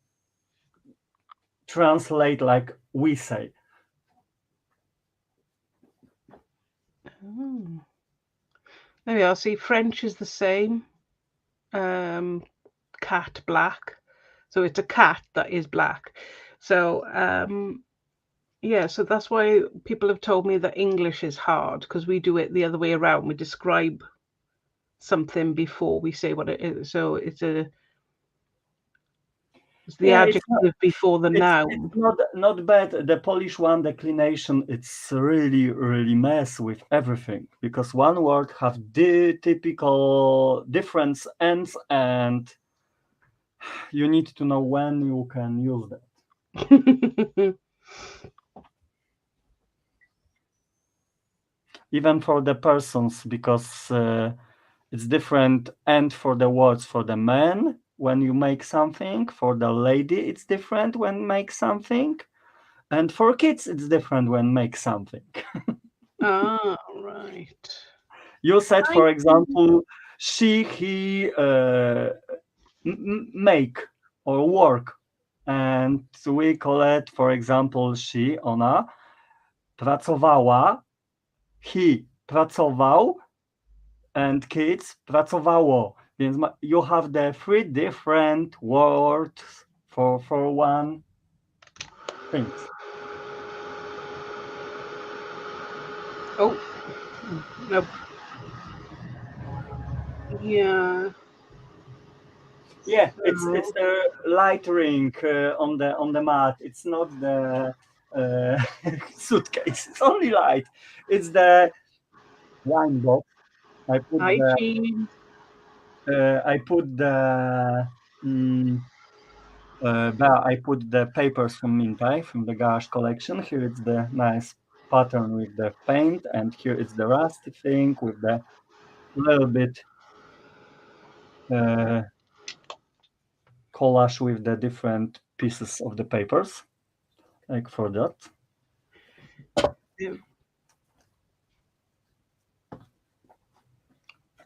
translate like we say. Oh. There we are. See, French is the same. Cat black. So it's a cat that is black. So yeah, so that's why people have told me that English is hard because we do it the other way around. We describe something before we say what it is. So it's the Yeah, adjective before the it's noun. not bad. The Polish one declination, it's really mess with everything because one word have the typical difference ends and you need to know when you can use that. Even for the persons because it's different and for the words for the man when you make something, for the lady it's different when make something, and for kids it's different when make something. Ah, right. You said, I for example, she, he make or work, and we call it, for example, she, ona pracowała, he pracował, and kids pracowało. Więc you have the three different words for one thing. Oh, no. Yeah. Yeah, it's So the lightering on the mat. It's not the suitcase. It's only light. It's the wine box. I put the hygiene. I put the I put the papers from Mintai from the Garage collection. Here it's the nice pattern with the paint, and here it's the rusty thing with the little bit uh, collage with the different pieces of the papers, like for that.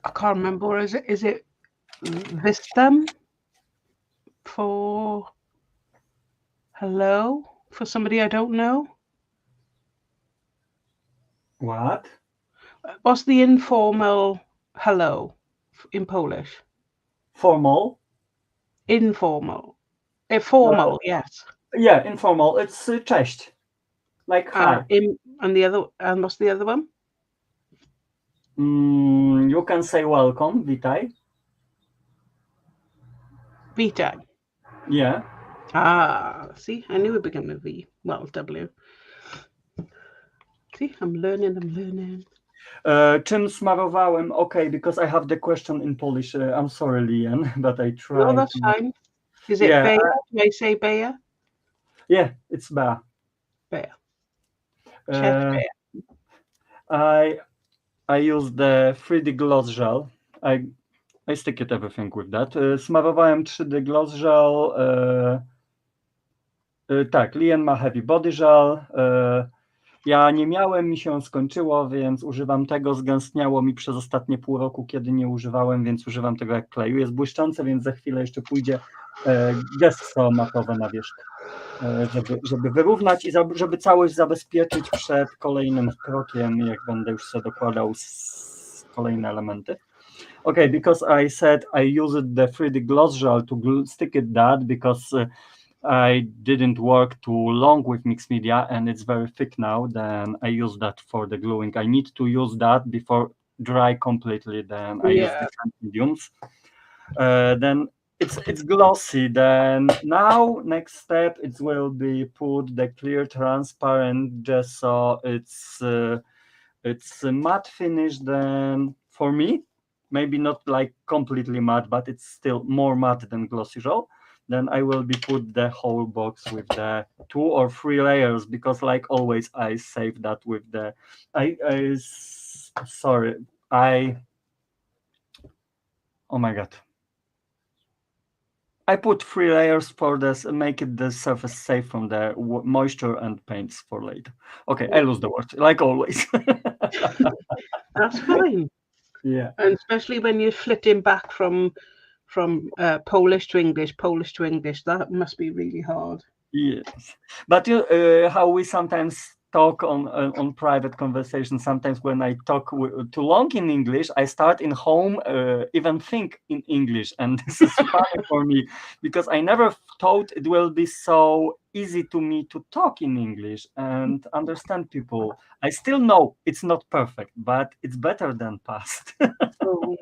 I can't remember. Is it Vistam for hello for somebody I don't know? What? What's the informal hello in Polish? Formal? Informal. Uh, Formal, yes. yeah, informal. It's cześć, like hi. And what's the other one? You can say welcome, witaj. Vita. Yeah. Ah, see, I knew it began with V. Well, W. See, I'm learning. Czym smarowałem? Okay, because I have the question in Polish. I'm sorry, Lian, but I No, tried. that's fine. Is it Yeah, Bea? Do I say Bea? yeah, it's Bea. Bea. Chef Uh, Bea. I use the 3D gloss gel. I stick it everything with that. Smarowałem 3D Gloss Gel. Tak, Lien ma Heavy Body Gel. Ja nie miałem, mi się skończyło, więc używam tego. Zgęstniało mi przez ostatnie pół roku, kiedy nie używałem, więc używam tego jak kleju. Jest błyszczące, więc za chwilę jeszcze pójdzie gesso matowe na wierzch, żeby wyrównać i żeby całość zabezpieczyć przed kolejnym krokiem, jak będę już sobie dokładał kolejne elementy. Okay, because I said I used the 3D gloss gel to stick it that because I didn't work too long with mixed media and it's very thick now, then I use that for the gluing. I need to use that before dry completely, then I use different mediums. Then it's glossy. Then now next step it will be put the clear transparent just so it's a matte finish. Then for me, maybe not like completely matte, but it's still more matte than glossy gel. Then I will be put the whole box with the 2 or 3 layers because like always I save that with the oh my god, I put 3 layers for this and make it the surface safe from the moisture and paints for later. Okay, I lose the word like always. That's fine. Yeah, and especially when you're flitting back from Polish to English, that must be really hard. yes, but how we sometimes talk on private conversations. Sometimes when I talk too long in English, I start in home even think in English, and this is funny for me because I never thought it will be so easy to me to talk in English and understand people. I still know it's not perfect, but it's better than past. Oh,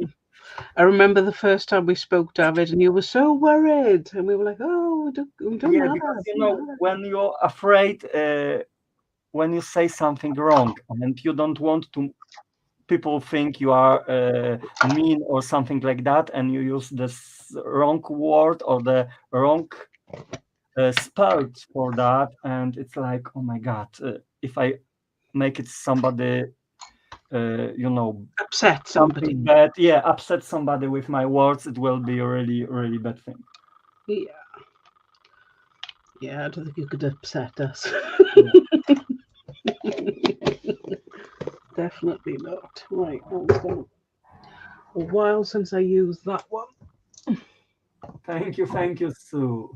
I remember the first time we spoke, David, and you were so worried, and we were like, "Oh, don't Yeah, matter." because when you're afraid. When you say something wrong and you don't want to people think you are mean or something like that and you use this wrong word or the wrong spelled for that, and it's like, oh my god, if I make it somebody Upset somebody. something bad, yeah, upset somebody with my words, it will be a really really bad thing. Yeah, I don't think you could upset us. Yeah. Definitely not. Right, it's been a while since I used that one. Thank you, Sue.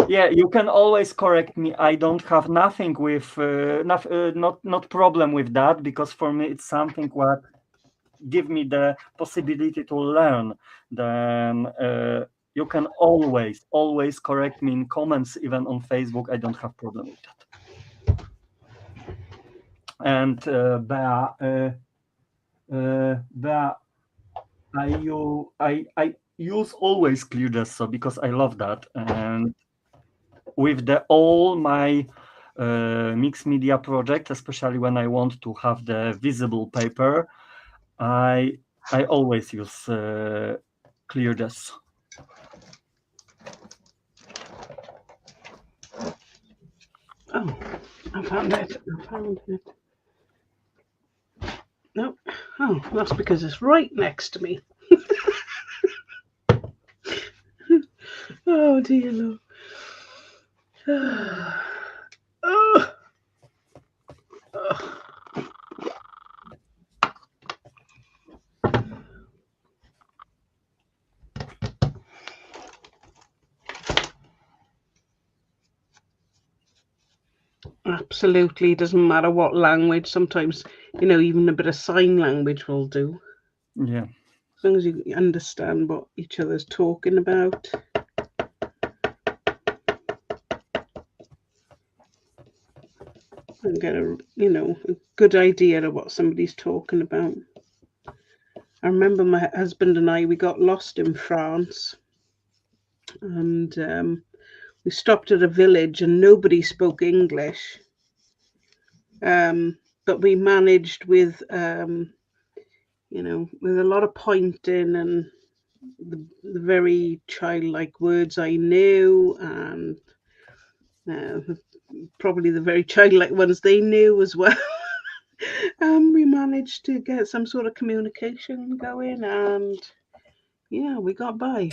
Yeah, you can always correct me. I don't have nothing with not problem with that because for me it's something what give me the possibility to learn. Then you can always correct me in comments, even on Facebook. I don't have problem with that. And Bea, I use always clear gesso because I love that, and with all my mixed media project, especially when I want to have the visible paper, I always use clear gesso. Oh, I found it. No. Oh, that's because it's right next to me. Oh dear Lord. Oh. Oh. Absolutely, doesn't matter what language. Sometimes, even a bit of sign language will do. Yeah. As long as you understand what each other's talking about. And get a good idea of what somebody's talking about. I remember my husband and I, we got lost in France, and we stopped at a village and nobody spoke English. But we managed with with a lot of pointing and the very childlike words I knew, and probably the very childlike ones they knew as well. We managed to get some sort of communication going, and yeah, we got by.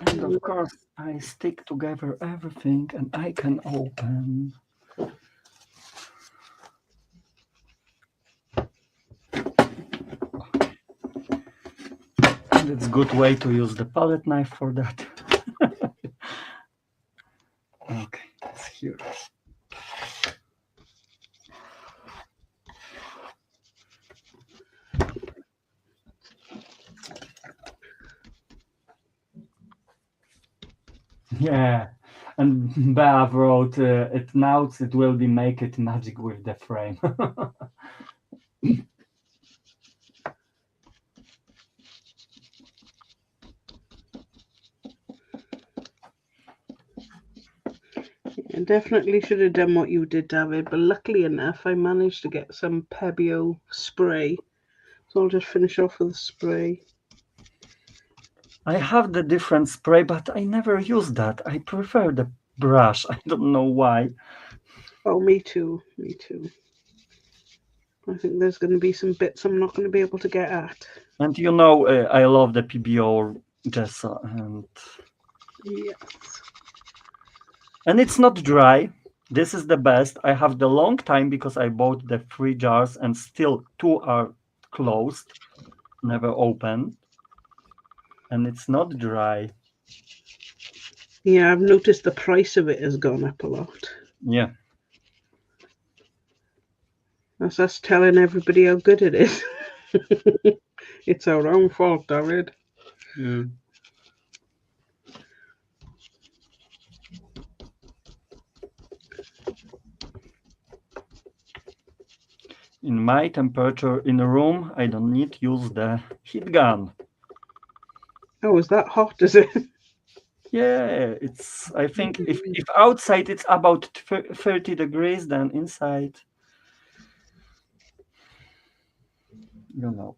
And of course, I stick together everything and I can open. And it's a good way to use the palette knife for that. Okay, it's here. Yeah, and Bev wrote, it now it will be make it magic with the frame. I definitely should have done what you did, David, but luckily enough, I managed to get some Pebeo spray. So I'll just finish off with the spray. I have the different spray, but I never use that. I prefer the brush. I don't know why. Oh, me too. Me too. I think there's going to be some bits I'm not going to be able to get at. And you know, I love the PBO gesso, Yes. and it's not dry. This is the best. I have the long time because I bought the 3 jars and still 2 are closed, never open, and it's not dry. Yeah, I've noticed the price of it has gone up a lot. Yeah. That's us telling everybody how good it is. It's our own fault, David. Yeah. In my temperature in a room, I don't need to use the heat gun. Oh, is that hot, is it? Yeah, it's. I think if outside it's about 30 degrees, then inside, you know.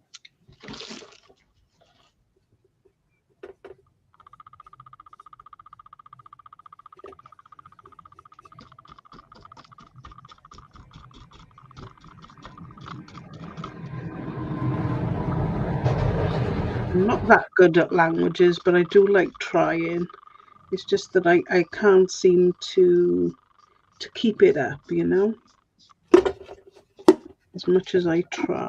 I'm not that good at languages, but I do like trying. It's just that I can't seem to keep it up, as much as I try.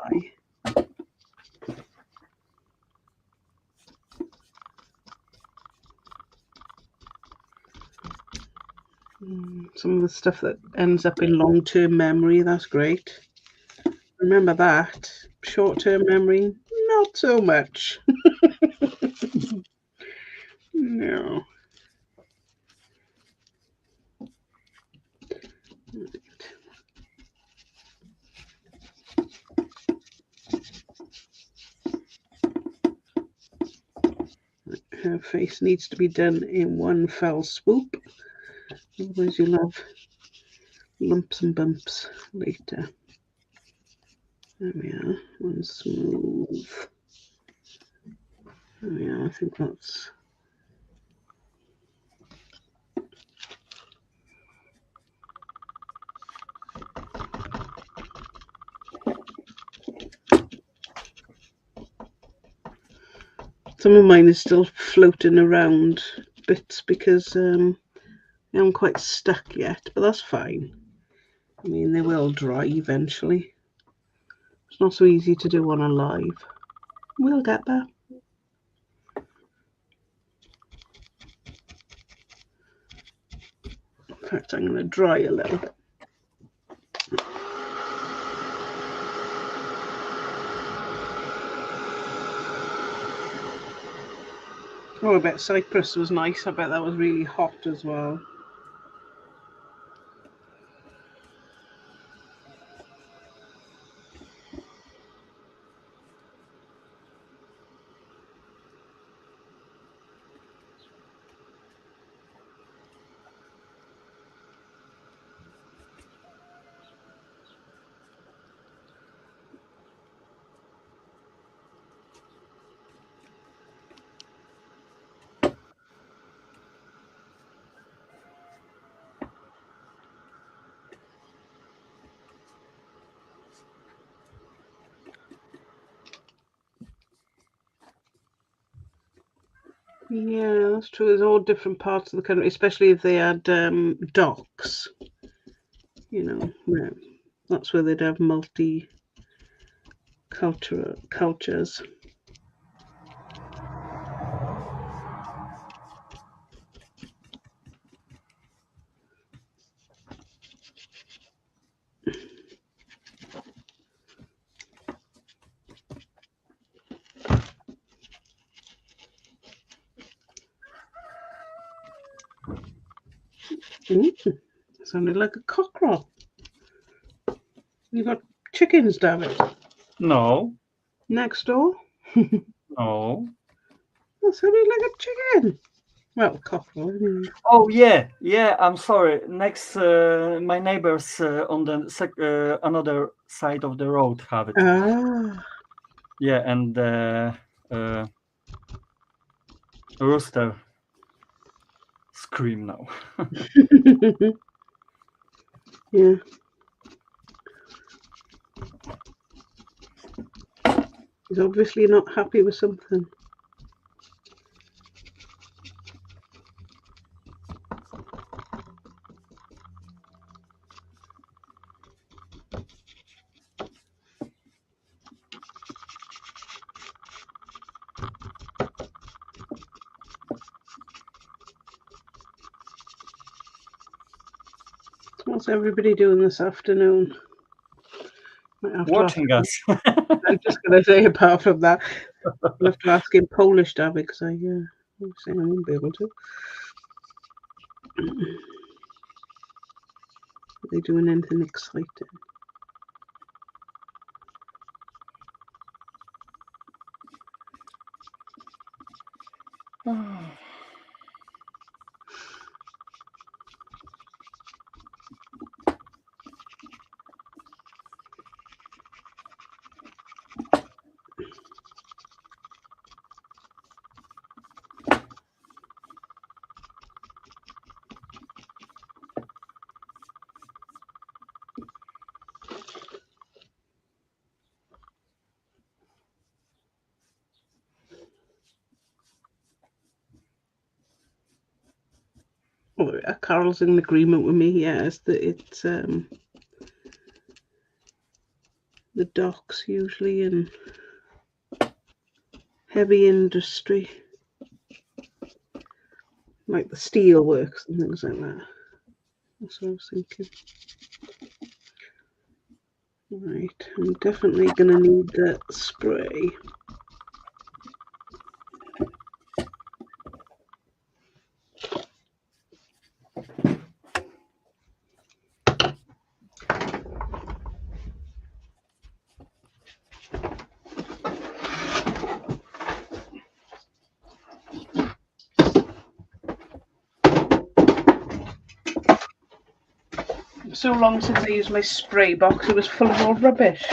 Some of the stuff that ends up in long term memory, that's great. Remember that. Short term memory, not so much. No. Her face needs to be done in one fell swoop. Otherwise, you'll have lumps and bumps later. There we are. One smooth. There we are. I think that's. Some of mine is still floating around bits because I'm quite stuck yet, but that's fine. I mean, they will dry eventually. It's not so easy to do on a live. We'll get there. In fact, I'm going to dry a little bit. Oh, I bet Cyprus was nice. I bet that was really hot as well. Yeah, that's true. There's all different parts of the country, especially if they had docks. Where that's where they'd have cultures. Mm, sounded like a cockerel. You got chickens, David, No, next door? no. That sounded like a chicken. Well, cockerel. Oh yeah, yeah. I'm sorry. Next, my neighbors on the another side of the road have it. Ah. Yeah, and the uh, rooster scream now. Yeah. He's obviously not happy with something. What's everybody doing this afternoon? Might have to ask. Watching us. I'm just going to say, apart from that, I'll have to ask in Polish, David, because I'm saying I won't be able to. Are they doing anything exciting? Oh, Carol's in agreement with me. Yes, that it's the docks usually in heavy industry, like the steel works and things like that. That's what I was thinking. Right, I'm definitely going to need that spray. So long since I used my spray box, it was full of all rubbish.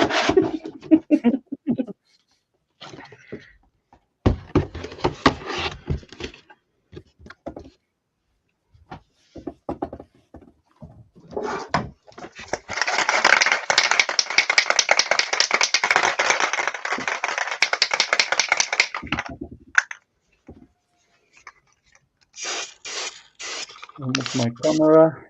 Move my camera.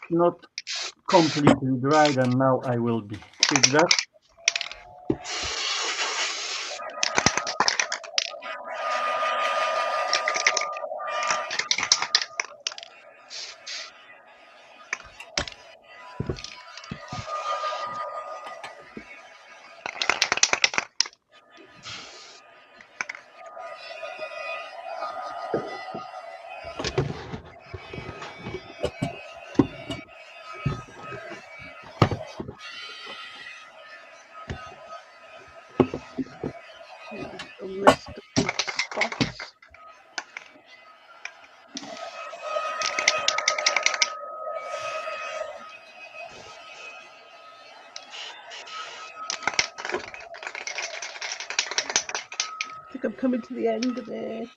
It's not completely dried, and now I will be fix that. Some list of spots. I think I'm coming to the end of it.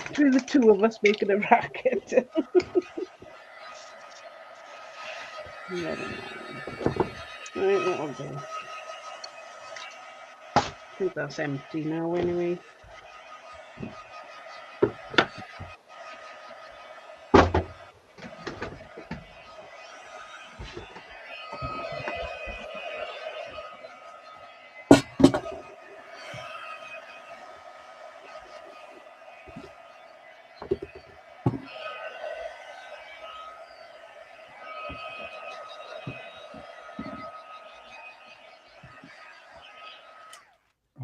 Between the two of us making a racket. Never mind. Right, that'll do. I think that's empty now anyway.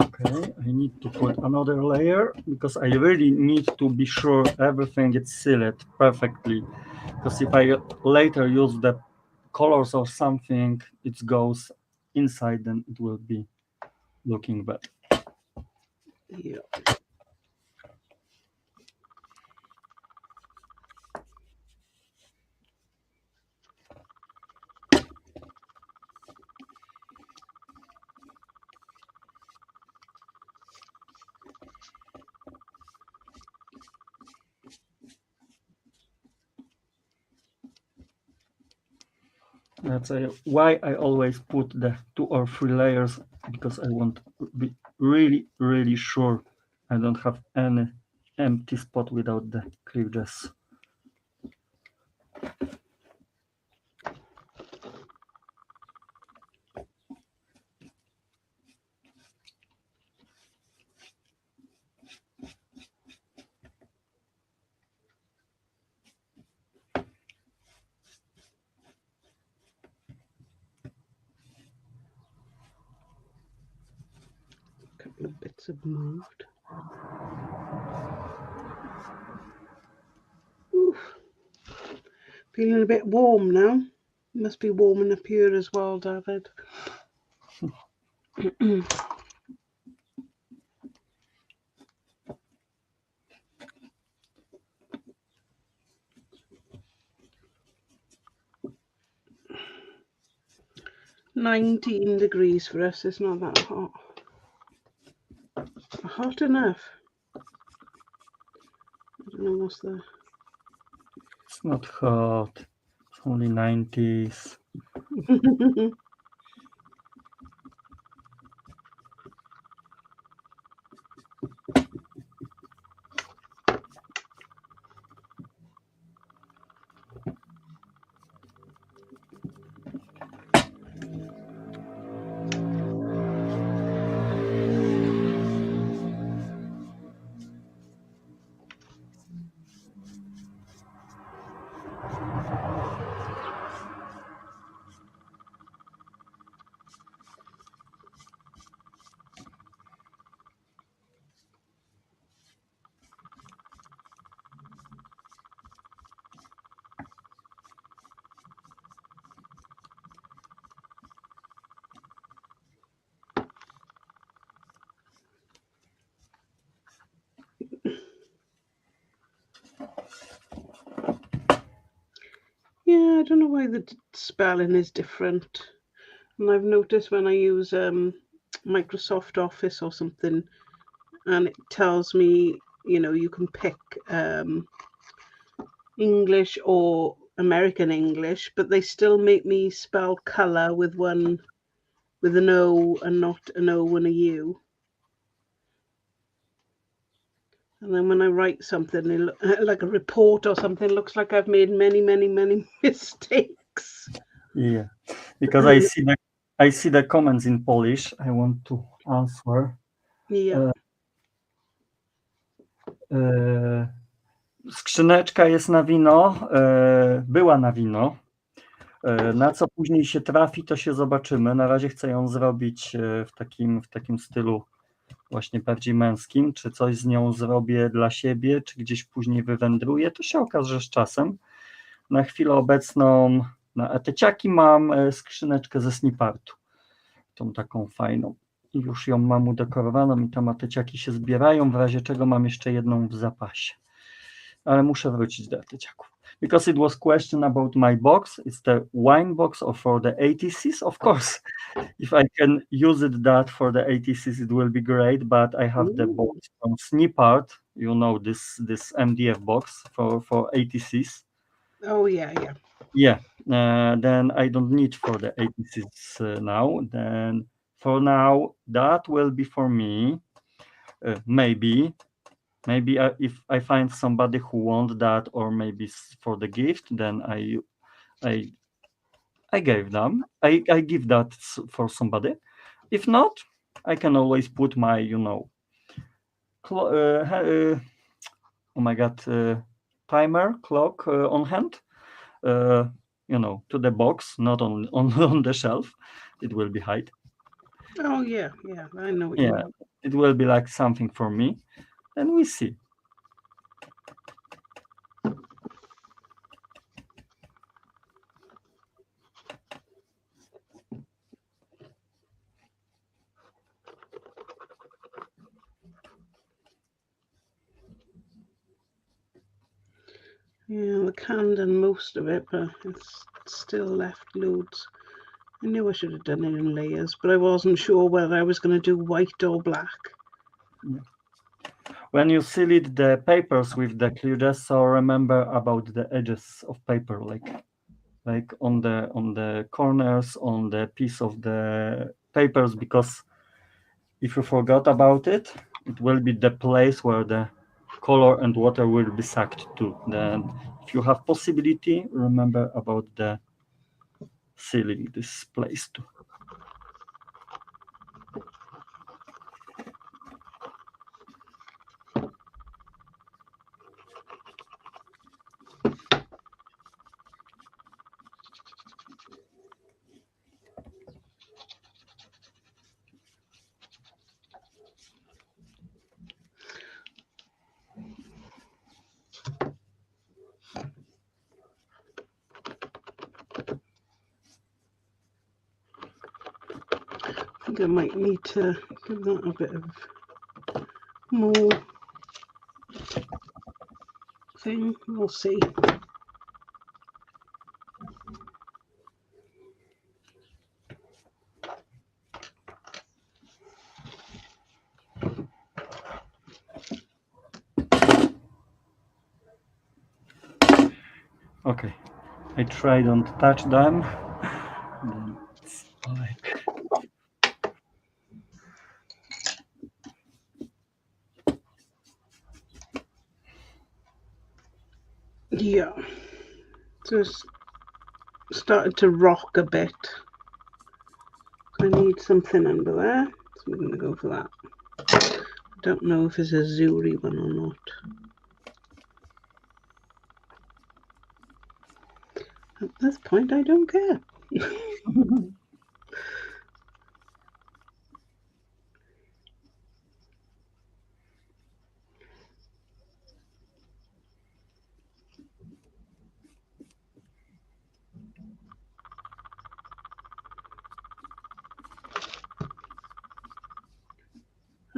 Okay, I need to put another layer because I really need to be sure everything is sealed perfectly. Because if I later use the colors or something, it goes inside, then it will be looking bad. Yeah. That's why I always put the 2 or 3 layers, because I want to be really, really sure I don't have any empty spot without the cleavages. A couple of bits have moved. Oof. Feeling a bit warm now. Must be warming up here as well, David. 19 degrees for us. It's not that hot. Hot enough. I don't know what's the... It's not hot. It's only 90s. Yeah, I don't know why the spelling is different. And I've noticed when I use Microsoft Office or something, and it tells me, you can pick English or American English, but they still make me spell colour with an O and not an O and a U. And then when I write something, like a report or something, it looks like I've made many, many, many mistakes. Yeah, because I see the comments in Polish. I want to answer. Yeah. E, Skrzyneczka jest na wino, była na wino. Na co później się trafi, to się zobaczymy. Na razie chcę ją zrobić w takim stylu właśnie bardziej męskim. Czy coś z nią zrobię dla siebie, czy gdzieś później wywędruję, to się okaże z czasem. Na chwilę obecną na eteciaki mam skrzyneczkę ze snipartu, tą taką fajną. I już ją mam udekorowaną i tam eteciaki się zbierają, w razie czego mam jeszcze jedną w zapasie. Ale muszę wrócić do eteciaków. Because it was question about my box, it's the wine box or for the ATCs, of course. If I can use that for the ATCs, it will be great, but I have the Ooh. box from Snipart, this MDF box for ATCs. Oh, yeah, yeah. Yeah, then I don't need for the ATCs now. Then for now, that will be for me. Maybe if I find somebody who want that, or maybe for the gift, then I gave them. I give that for somebody. If not, I can always put my oh my god, timer clock on hand. To the box, not on the shelf. It will be hide. Oh, yeah, yeah. I know what you Yeah, mean. it will be like something for me. And we see. Yeah, the can done most of it, but it's still left loads. I knew I should have done it in layers, but I wasn't sure whether I was going to do white or black. Yeah. When you sealed the papers with the clear gesso, remember about the edges of paper, like on the corners on the piece of the papers, because if you forgot about it, it will be the place where the color and water will be sucked to. Then if you have possibility, remember about the sealing this place too. I think I might need to give that a bit of more thing. We'll see. Okay, I try don't touch them. It's like Yeah. So it's started to rock a bit. I need something under there, so I'm going to go for that. I don't know if it's a Zuri one or not. At this point, I don't care.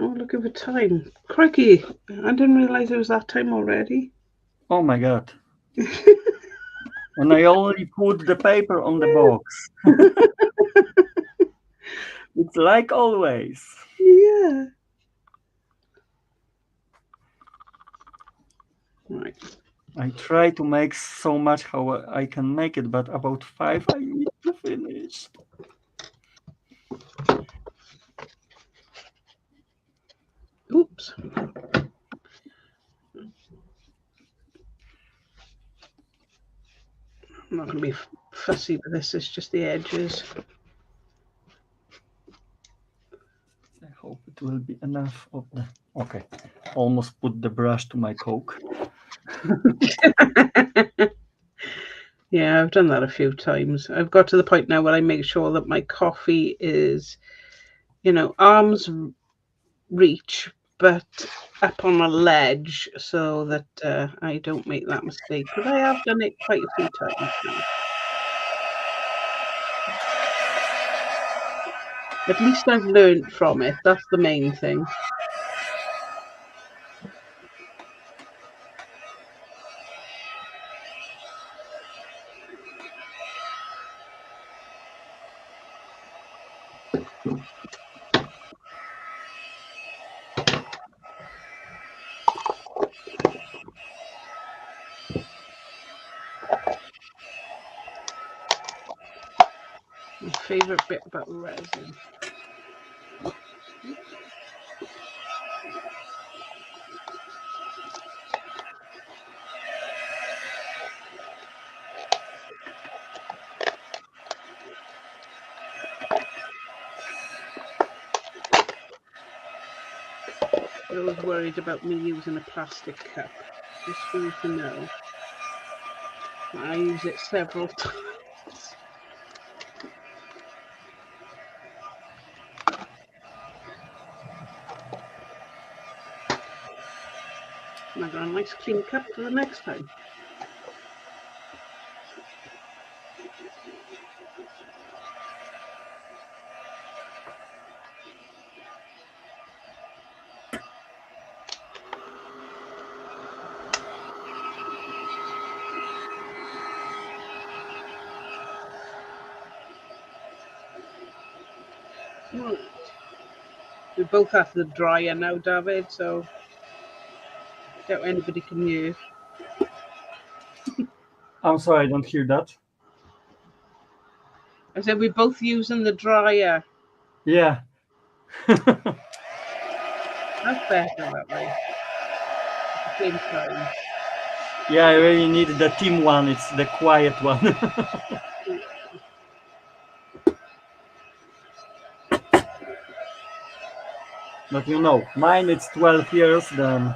Oh, look at the time. Crikey, I didn't realise it was that time already. oh my god. And I only put the paper on the box. It's like always. Yeah. Right. I try to make so much how I can make it, but about 5 I need to finish. Oops. I'm not going to be fussy with this. It's just the edges. I hope it will be enough of the... Okay, almost put the brush to my Coke. Yeah, I've done that a few times. I've got to the point now where I make sure that my coffee is, arm's reach, but up on a ledge so that I don't make that mistake. But I have done it quite a few times now. At least I've learned from it. That's the main thing. My favourite bit about resin. I was worried about me using a plastic cup. Just for you to know. I use it several times. And I got a nice clean cup for the next time. Right. We both have the dryer now, David, so don't anybody can hear. I'm sorry, I don't hear that. I said we're both using the dryer. Yeah. That's better that way. At the same time. Yeah, I really need the team one. It's the quiet one. But mine it's 12 years, then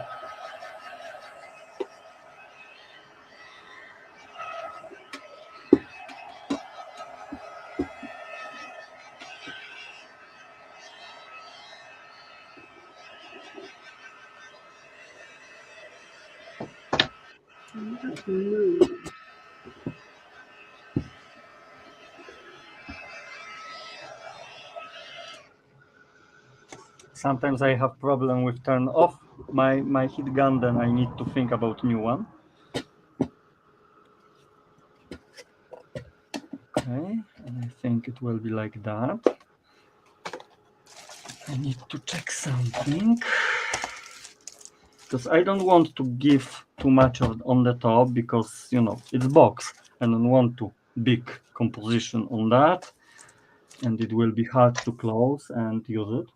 sometimes I have problem with turn off my heat gun, then I need to think about new one. Okay, and I think it will be like that. I need to check something because I don't want to give too much on the top because it's box. I don't want to big composition on that, and it will be hard to close and use it.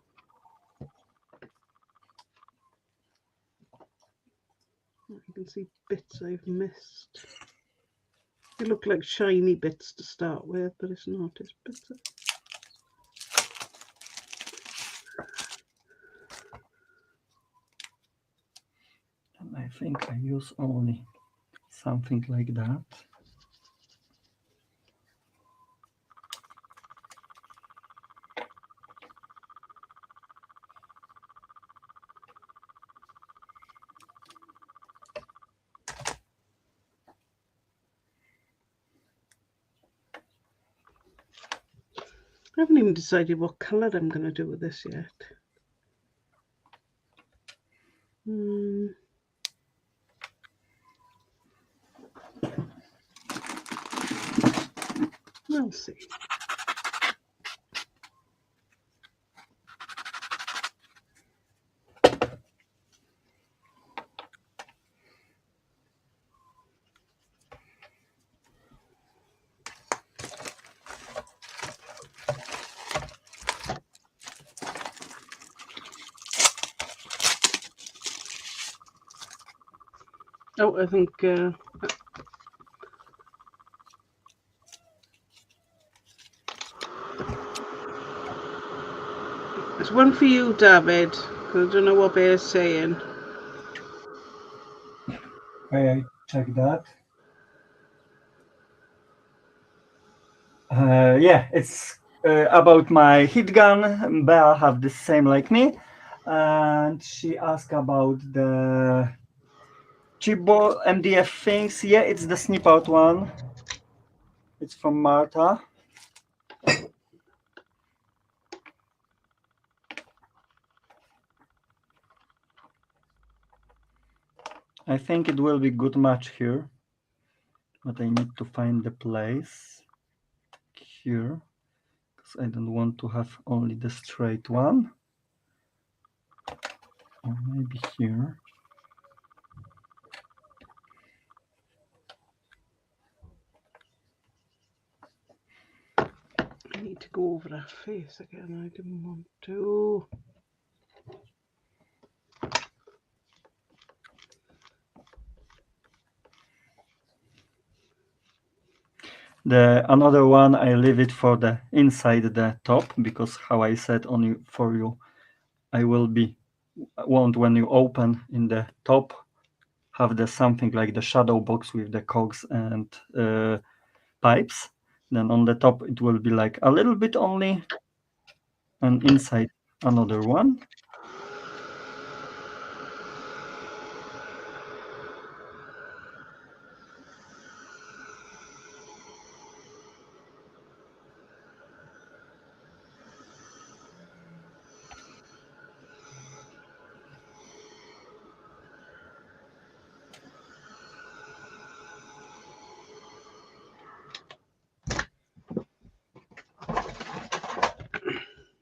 You can see bits I've missed. They look like shiny bits to start with, but it's not. It's bits. And I think I use only something like that. I haven't even decided what colour I'm going to do with this yet. We'll see. Oh, I think there's one for you, David. I don't know what Bear's saying. I check that. Yeah, it's about my heat gun. Bea have the same like me, and she asked about the chipboard MDF things. Yeah, it's the snip out one. It's from Marta. I think it will be good match here, but I need to find the place here because I don't want to have only the straight one. Or maybe here. I need to go over that face again. I didn't want to. The another one I leave it for the inside the top because how I said on you for you, I will be want when you open in the top have the something like the shadow box with the cogs and pipes. Then on the top it will be like a little bit only, and inside another one.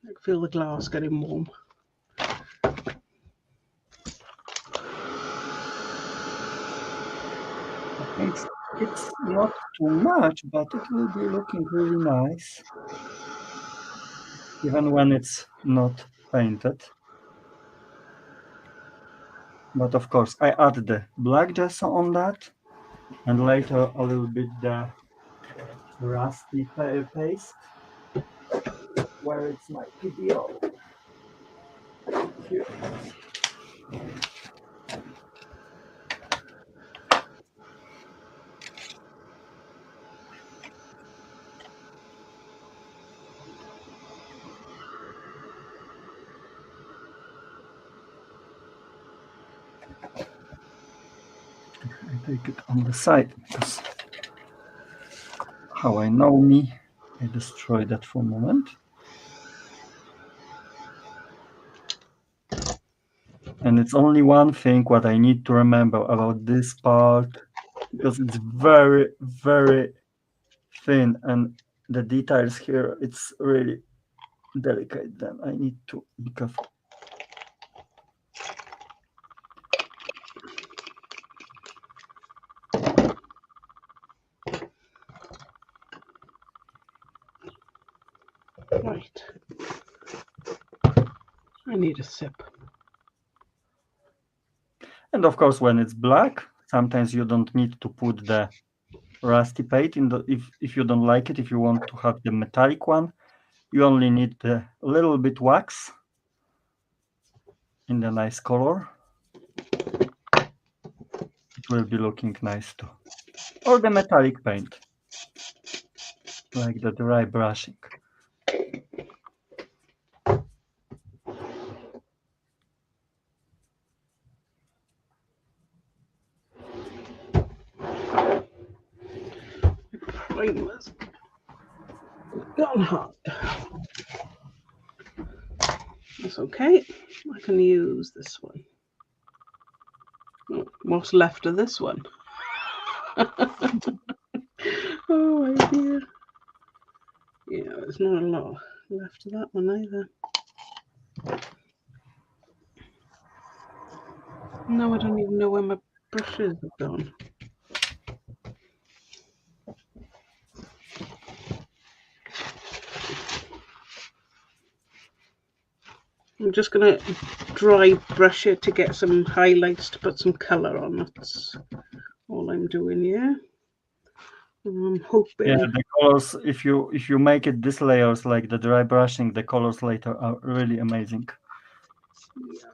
I feel the glass getting warm. It's not too much, but it will be looking really nice, even when it's not painted. But of course, I add the black gesso on that, and later a little bit the rusty paste. Where it's my PDO? Here. I take it on the side because how I know me, I destroy that for a moment. And it's only one thing what I need to remember about this part because it's very, very thin and the details here, it's really delicate. Then I need to be careful. Right. I need a sip. And of course, when it's black, sometimes you don't need to put the rusty paint in the if you don't like it, if you want to have the metallic one, you only need a little bit wax in the nice color. It will be looking nice too. Or the metallic paint, like the dry brushing. Primer's gone hard. That's okay. I can use this one. Oh, what's left of this one? Oh my dear. Yeah, there's not a lot left of that one either. No, I don't even know where my brushes have gone. I'm just going to dry brush it to get some highlights to put some colour on it. all I'm doing here. I'm Yeah, hoping. the colors. If you make it these layers like the dry brushing, the colors later are really amazing. Yeah.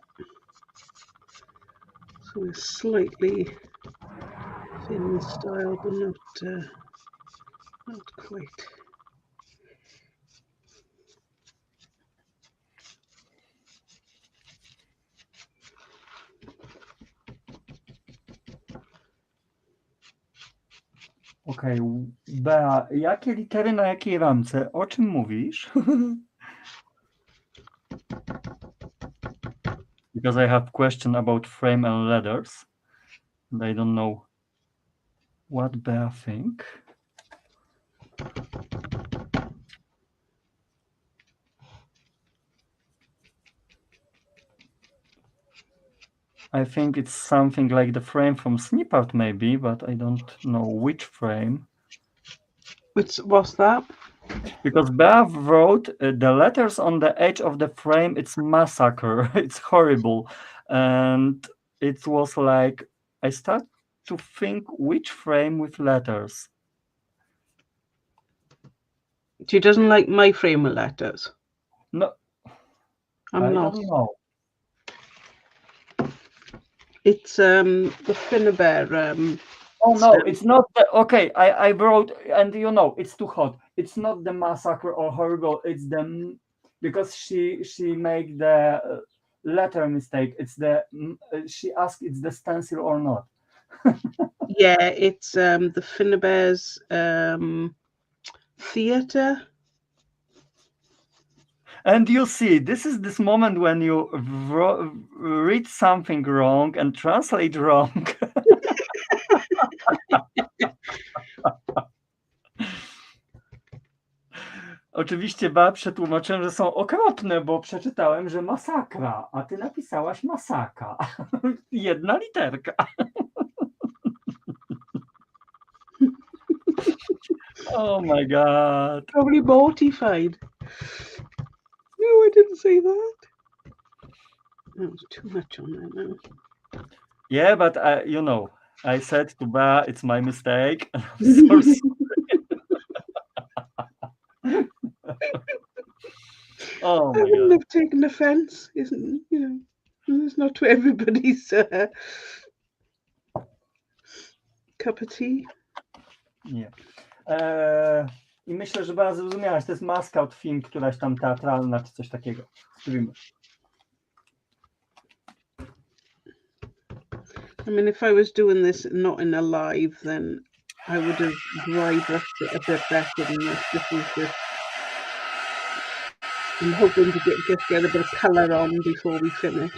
So it's slightly thin style, but not quite. Okej, Bea, jakie litery na jakiej ramce? O czym mówisz? Because I have question about frame and letters, and I don't know what Bea think. I think it's something like the frame from Snippet maybe, but I don't know which frame. What's that? Because Bea wrote the letters on the edge of the frame, it's massacre, it's horrible. And it was like, I start to think which frame with letters. She doesn't like my frame of letters. No, I'm I lost. don't know. It's the Finnabair Oh no, stamp. it's not the, okay. I wrote, and it's too hot. It's not the massacre or horrible. It's the because she made the letter mistake. It's the she asked it's the stencil or not. Yeah, it's the Finnabair's theatre. And you see, this is this moment when you read something wrong and translate wrong. Oczywiście przetłumaczyłem, że są okropne, bo przeczytałem, że masakra, a ty napisałaś masaka. Jedna literka. Oh my god. Probably mortified. No, I didn't say that. That was too much on there now. Yeah, but I said to Ba, it's my mistake. I'm so sorry. Oh I my wouldn't god. have taken offence, isn't it's not to everybody's cup of tea. Nie. I myślę, że Ba zrozumiałaś, to jest maska od film, któraś tam teatralna, czy coś takiego. I mean, if I was doing this not in a live, then I would have dry brushed it a bit better than this. This is just. I'm hoping to get a bit of colour on before we finish.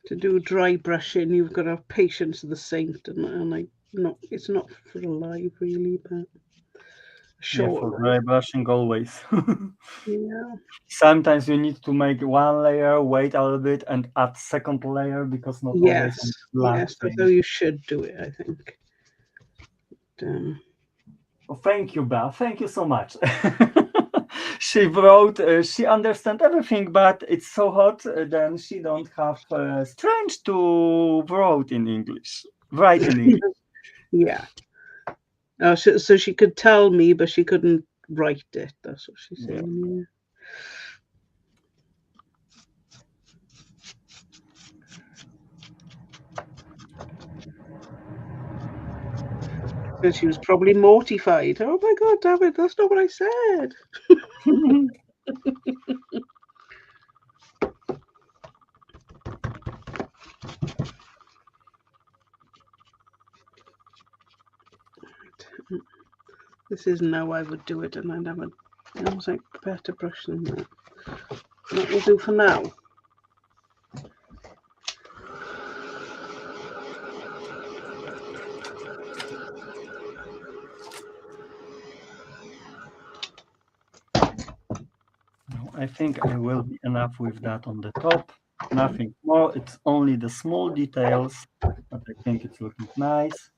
To do dry brushing, you've got to have patience of the saint, and it's not for a live really, but a Yeah, short for live. dry brushing always. Yeah. Sometimes you need to make one layer, wait a little bit, and add second layer because not always on black Yes, that's how page. you should do it, I think. Oh, thank you, Belle. Thank you so much. She wrote, she understands everything, but it's so hot, then she don't have strength to write in English. Yeah. Oh, so she could tell me, but she couldn't write it. That's what she's saying. Yeah. And she was probably mortified. Oh my God, David, that's not what I said. This isn't how I would do it, and I'd have a better brush than that. That will do for now. I think I will be enough with that on the top. Nothing more. It's only the small details, but I think it's looking nice.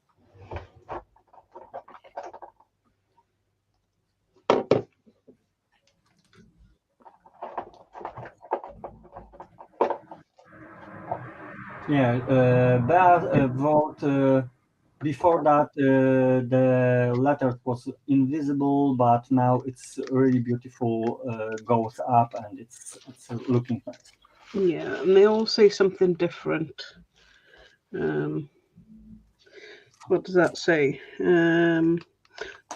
Yeah, Bea wrote before that the letter was invisible, but now it's really beautiful. Goes up and it's looking nice. Yeah, and they all say something different. Um, what does that say?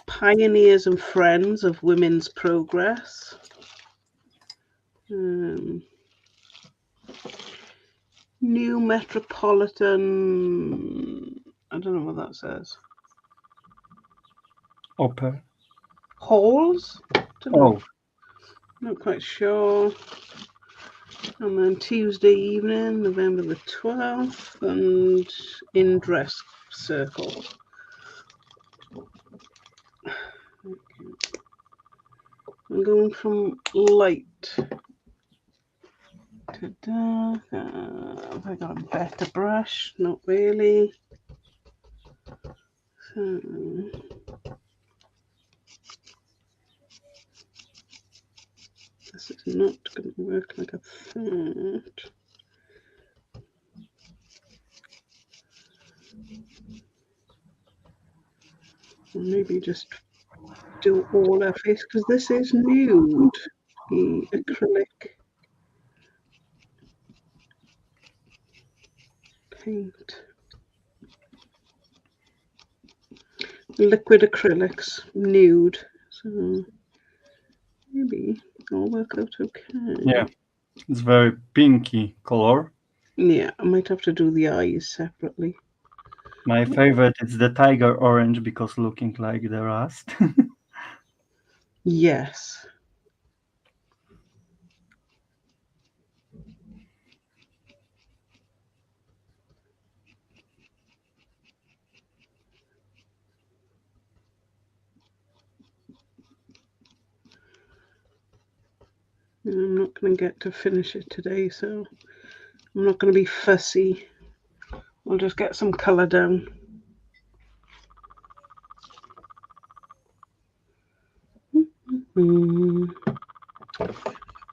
Pioneers and friends of women's progress. Um, New metropolitan. I don't know what that says. Opera. Halls. Don't know. Oh, Not quite sure. And then Tuesday evening, November the 12th, and in dress circle. Okay. I'm going from light to dark. Have I got a better brush? Not really. So, this is not going to work like I thought. Or maybe just do all our face, because this is nude. The acrylic paint. Liquid acrylics, nude. So maybe it'll work out okay. yeah, it's very pinky color. Yeah, I might have to do the eyes separately. My favorite is the tiger orange because looking like the rust. Yes. I'm not going to get to finish it today, so I'm not going to be fussy. I'll just get some colour down.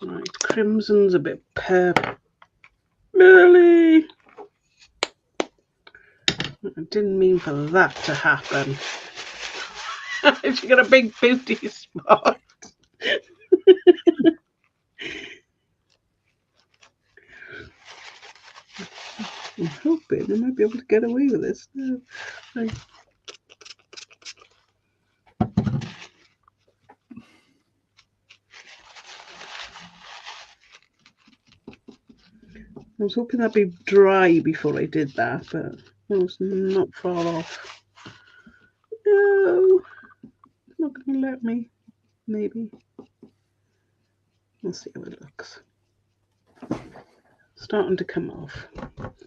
Right, crimson's a bit purple. Really? I didn't mean for that to happen. She got a big booty spot. I'm hoping I might be able to get away with this. No, I was hoping that'd be dry before I did that, but it was not far off. No, it's not going to let me. Maybe. We'll see how it looks. Starting to come off.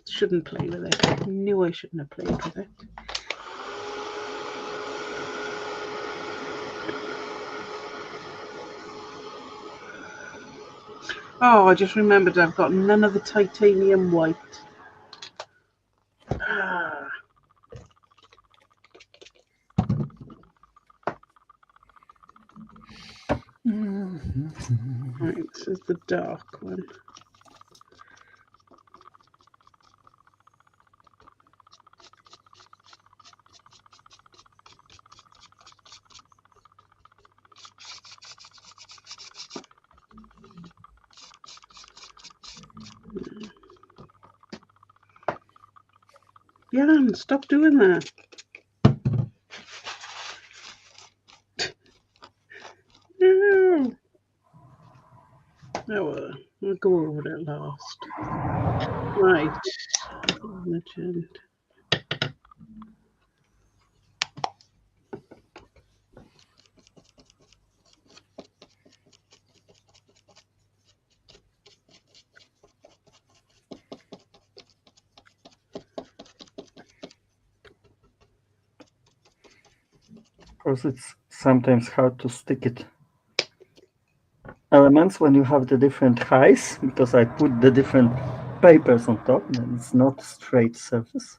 Shouldn't play with it. I knew I shouldn't have played with it. Oh, I just remembered I've got none of the titanium white. Ah. Right, this is the dark one. Yeah, stop doing that. No. Oh, well, we'll go over it last. Right. Legend. Of course, it's sometimes hard to stick it. elements when you have the different heights, because I put the different papers on top, and it's not straight surface,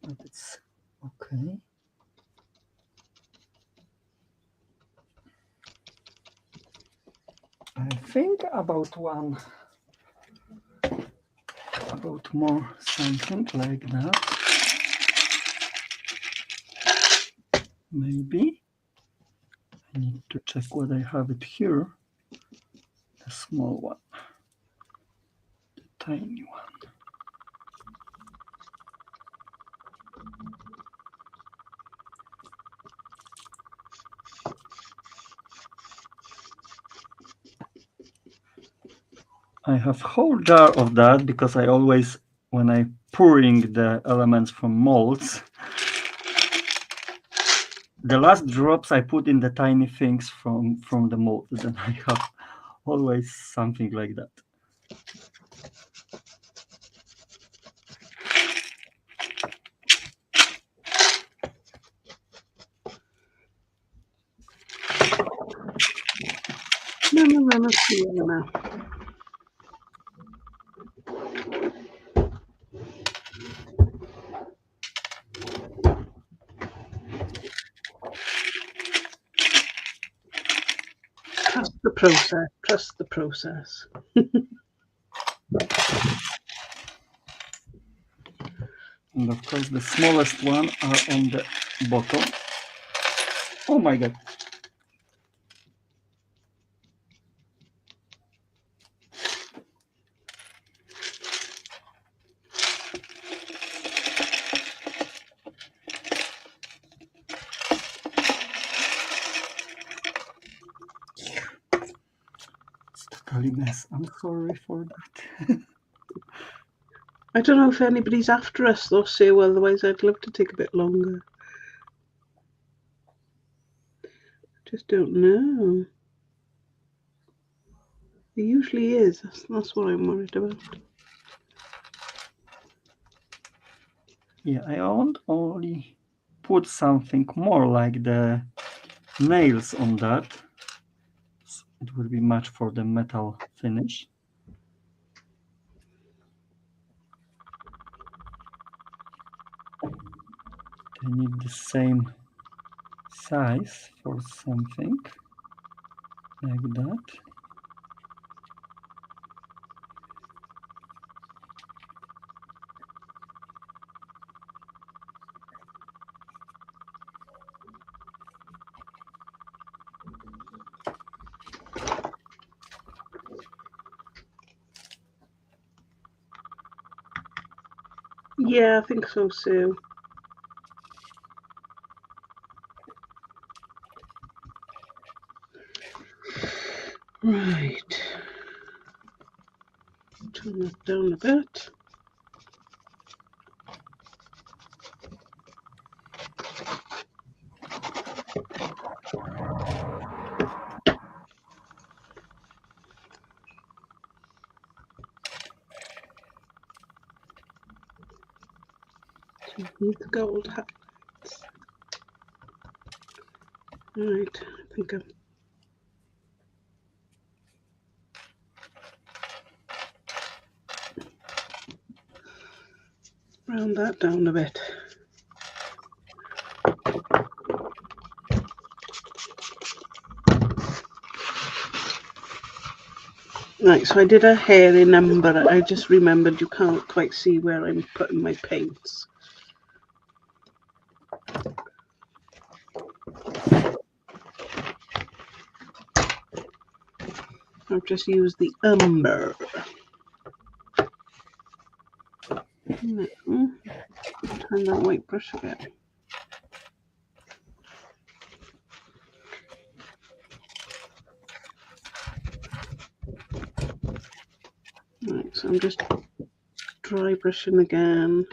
but it's okay. I think about more something like that. Maybe. I need to check what I have it here. The small one. The tiny one. I have whole jar of that because I always, when I pouring the elements from molds, the last drops I put in the tiny things from the mold. Then I have always something like that. No. Trust the process. Trust the process. And of course, the smallest one are on the bottom. Oh my god. It's totally mess. I'm sorry for that. I don't know if anybody's after us though, Sue, otherwise I'd love to take a bit longer. Just don't know. There usually is. That's what I'm worried about. Yeah, I want only put something more like the nails on that. It will be much for the metal finish. I need the same size for something like that. Yeah, I think so, Sue. Right. Turn that down a bit. Need the gold hats. Right, I think I'm round that down a bit. Right, so I did a hairy number. I just remembered you can't quite see where I'm putting my paints. I've just used the umber. No. Turn that white brush again. Right, so I'm just dry brushing again.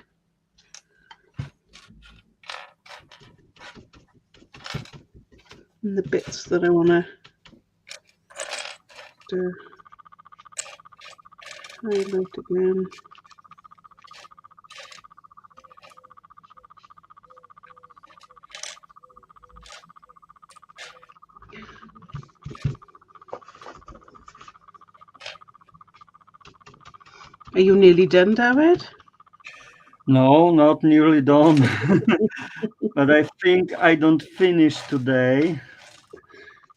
And the bits that I want to highlight again. Are you nearly done, Dawid? No, not nearly done. But I think I don't finish today.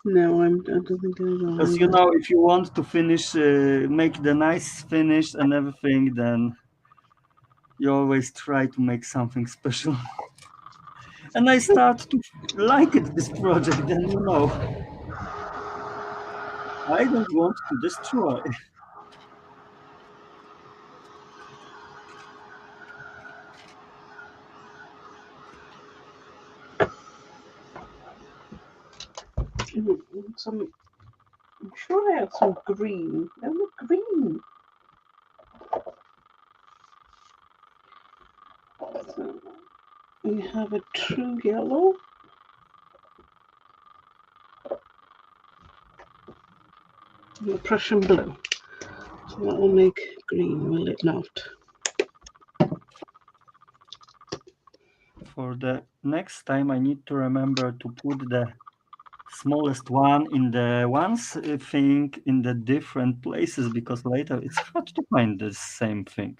No, I don't think I will Because either. if you want to finish, make the nice finish and everything, then you always try to make something special. And I start to like it, this project, and I don't want to destroy. Some, I'm sure I had some green. They look green. So we have a true yellow. And a Prussian blue. So that will make green, will it not? For the next time, I need to remember to put the smallest one in the ones thing in the different places, because later it's hard to find the same thing.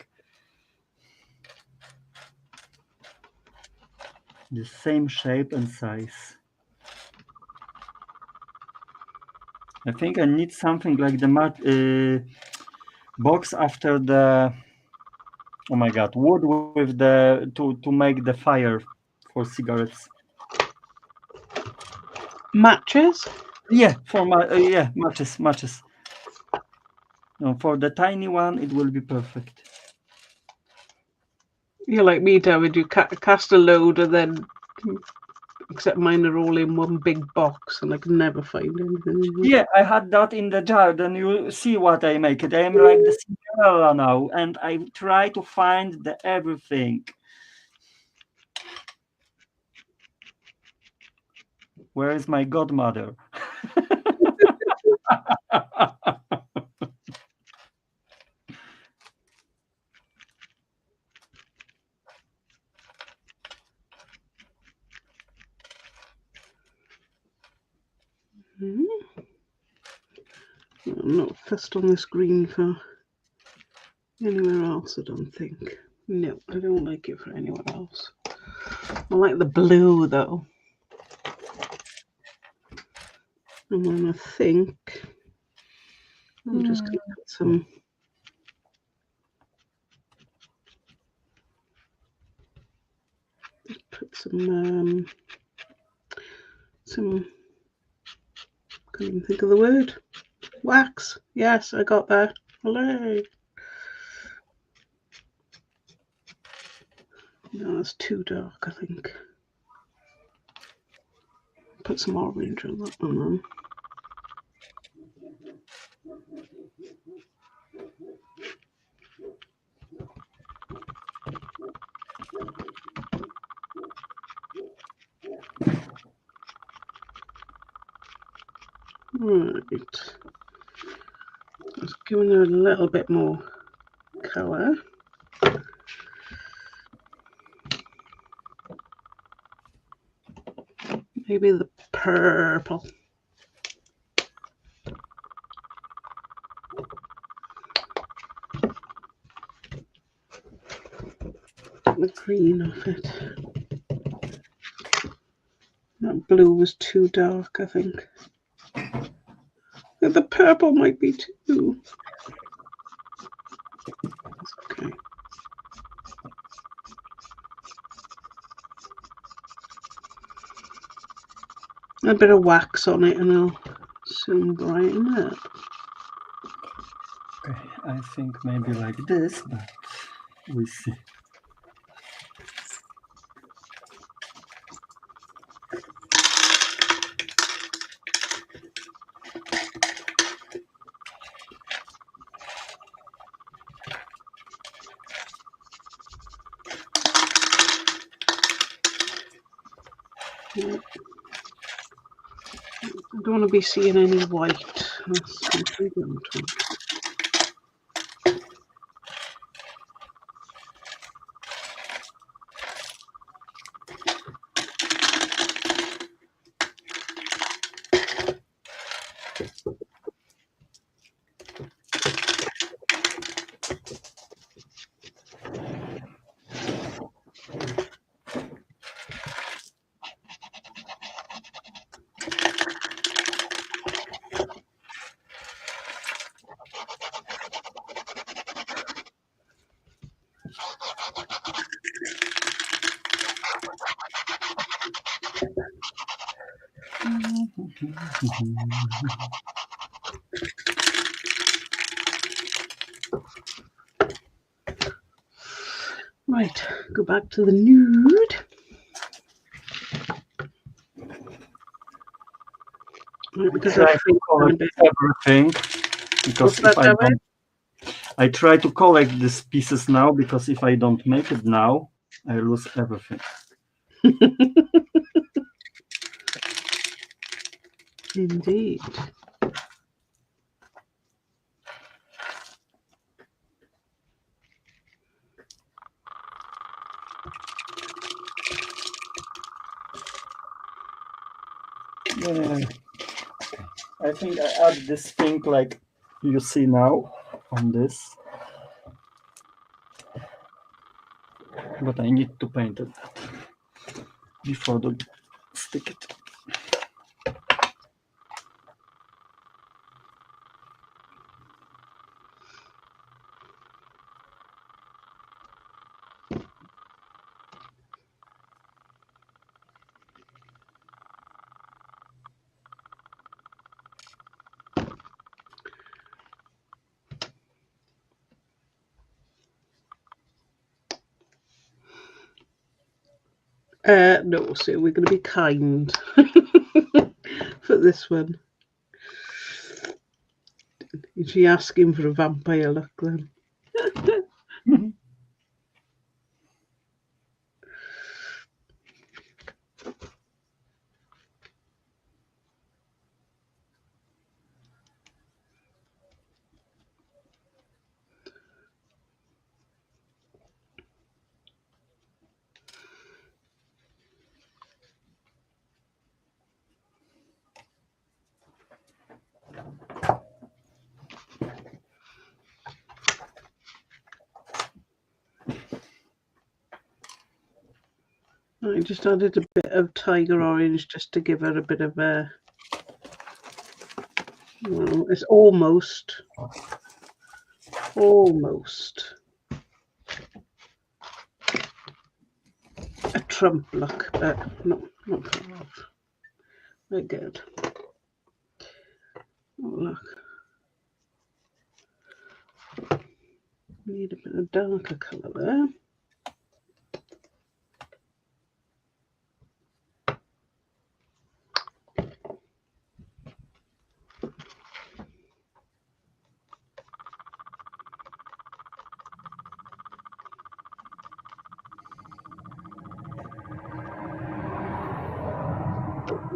The same shape and size. I think I need something like the box after the, oh my god, wood with the to make the fire for cigarettes. Matches? Yeah, for my matches. No, for the tiny one, it will be perfect. You're like me, David. You cast a load and then, except mine are all in one big box and I can never find anything in them. Yeah, I had that in the jar. Then you see what I make it. I am like the Cinderella now, and I try to find the everything. Where is my godmother? I'm not fussed on this green for anywhere else, I don't think. No, I don't like it for anywhere else. I like the blue though. And then I think I'm just going to put some can't even think of the word. Wax. Yes, I got that. Hello. No, it's too dark, I think. Put some orange on that one then. Right. Just giving it a little bit more colour. Maybe the purple. The green of it. That blue was too dark, I think. The purple might be too. Okay. A bit of wax on it and I'll soon brighten it up. Okay, I think maybe like this, but we see. Yeah. I don't want to be seeing any white. That's what I don't want. Right, go back to the nude. Right, because I've Try to done a collect bit. everything because What's that, if I David? don't, I try to collect these pieces now because if I don't make it now, I lose everything. Indeed. Yeah. I think I add this thing like you see now on this, but I need to paint it before the stick it. No, so we're going to be kind for this one. Is she asking for a vampire look then? I just added a bit of tiger orange just to give her a bit of a. Well, it's almost a Trump look, but not far off. Very good. Oh, look. Need a bit of darker colour there.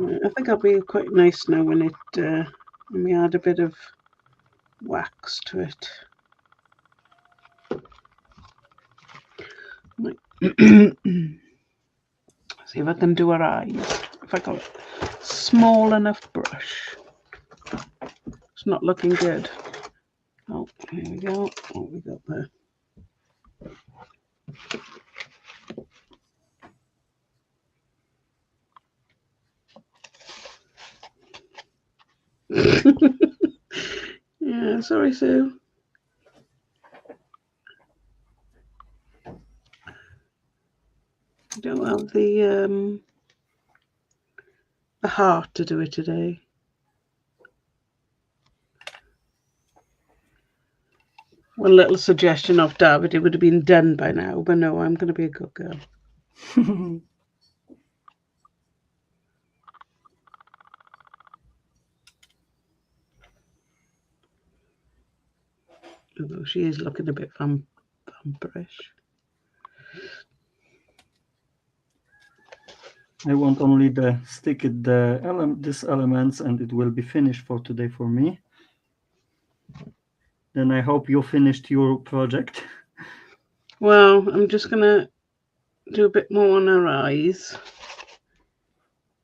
I think it'll be quite nice now when we add a bit of wax to it. Right. See if I can do her eyes. If I got a small enough brush. It's not looking good. Oh, here we go. What we got there? Yeah, sorry, Sue. I don't have the heart to do it today. One little suggestion of David, it would have been done by now, but no, I'm going to be a good girl. Although she is looking a bit vampirish. I want only stick it these elements and it will be finished for today for me. Then I hope you finished your project. Well, I'm just going to do a bit more on her eyes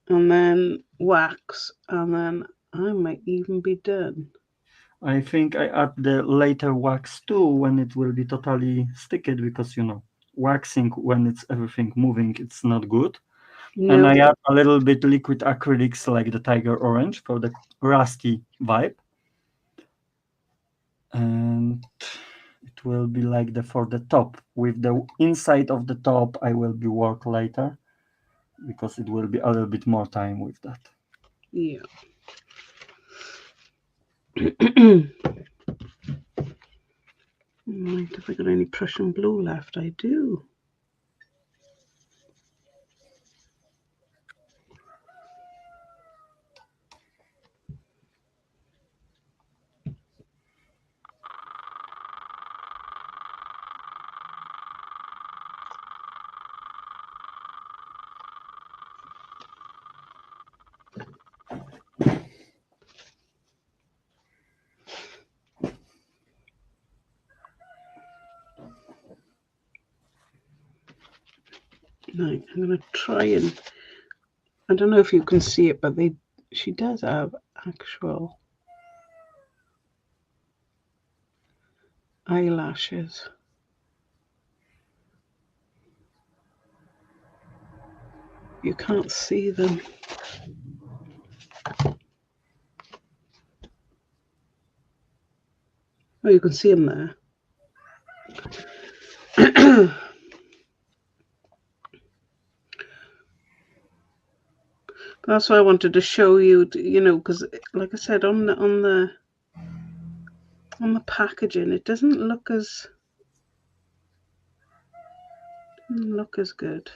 and then wax, and then I might even be done. I think I add the later wax too when it will be totally sticked because waxing when it's everything moving it's not good. No. And I add a little bit liquid acrylics like the tiger orange for the rusty vibe. And it will be like for the top. With the inside of the top I will be work later. because it will be a little bit more time with that. Yeah. Right, have I got any Prussian blue left? I do. Right, I'm going to try and, I don't know if you can see it, but she does have actual eyelashes. You can't see them. Oh, you can see them there. That's why I wanted to show you, you know, because like I said, on the packaging, it doesn't look as good.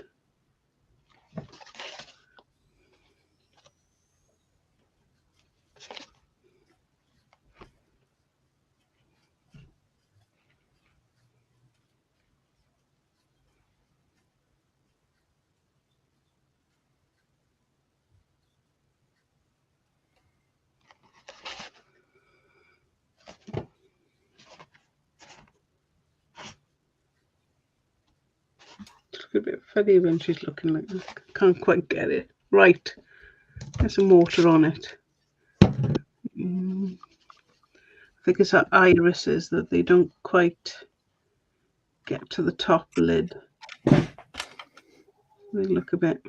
It's a bit funny when she's looking like that. Can't quite get it. Right. There's some water on it. I think it's her irises that they don't quite get to the top lid. They look a bit.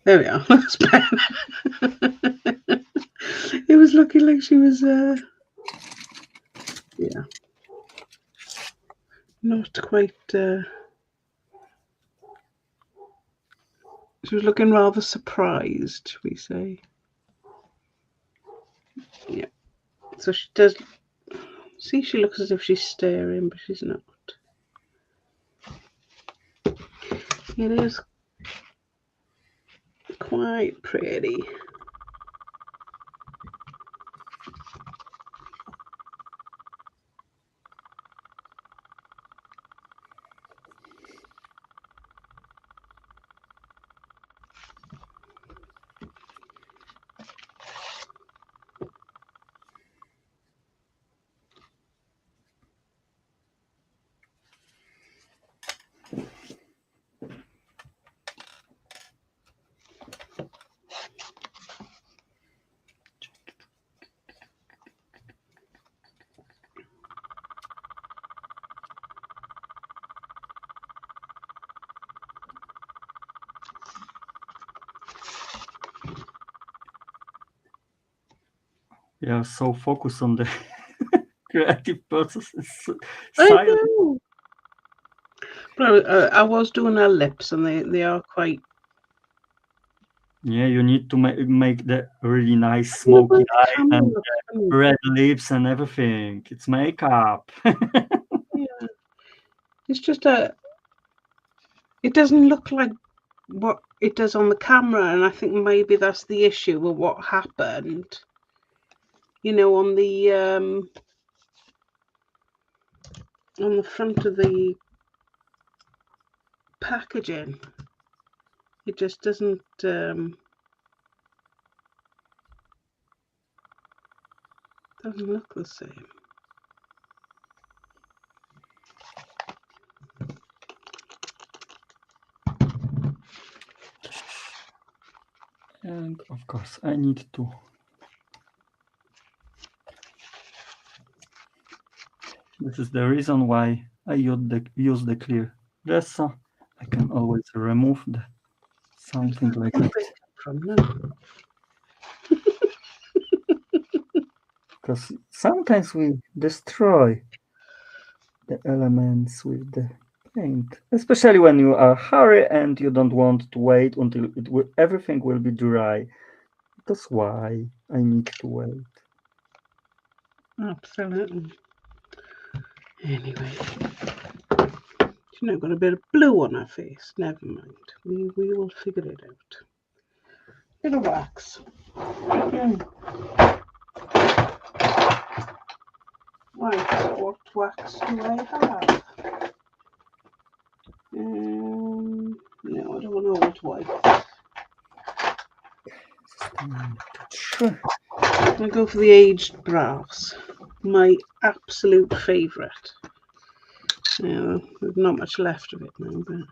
There we are. That's better. It was looking like she was, yeah, not quite. She was looking rather surprised, we say. Yeah. So she does. See, she looks as if she's staring, but she's not. It is quite pretty. We are so focused on the creative processes I side. know. But I was doing her lips, and they are quite. Yeah, you need to make the really nice smoky eye and red lips and everything. It's makeup. Yeah. It's just it doesn't look like what it does on the camera, and I think maybe that's the issue with what happened. You know, on the front of the packaging, it just doesn't look the same. And of course, I need to. This is the reason why I use the clear gesso. I can always remove something like that. From them. Because sometimes we destroy the elements with the paint, especially when you are hurry and you don't want to wait until everything will be dry. That's why I need to wait. Absolutely. Anyway, she's now got a bit of blue on her face. Never mind. We will figure it out. Bit of wax. Right, so what wax do I have? No, I don't want old white. I go for the aged brass. My absolute favourite. Yeah, there's not much left of it now, but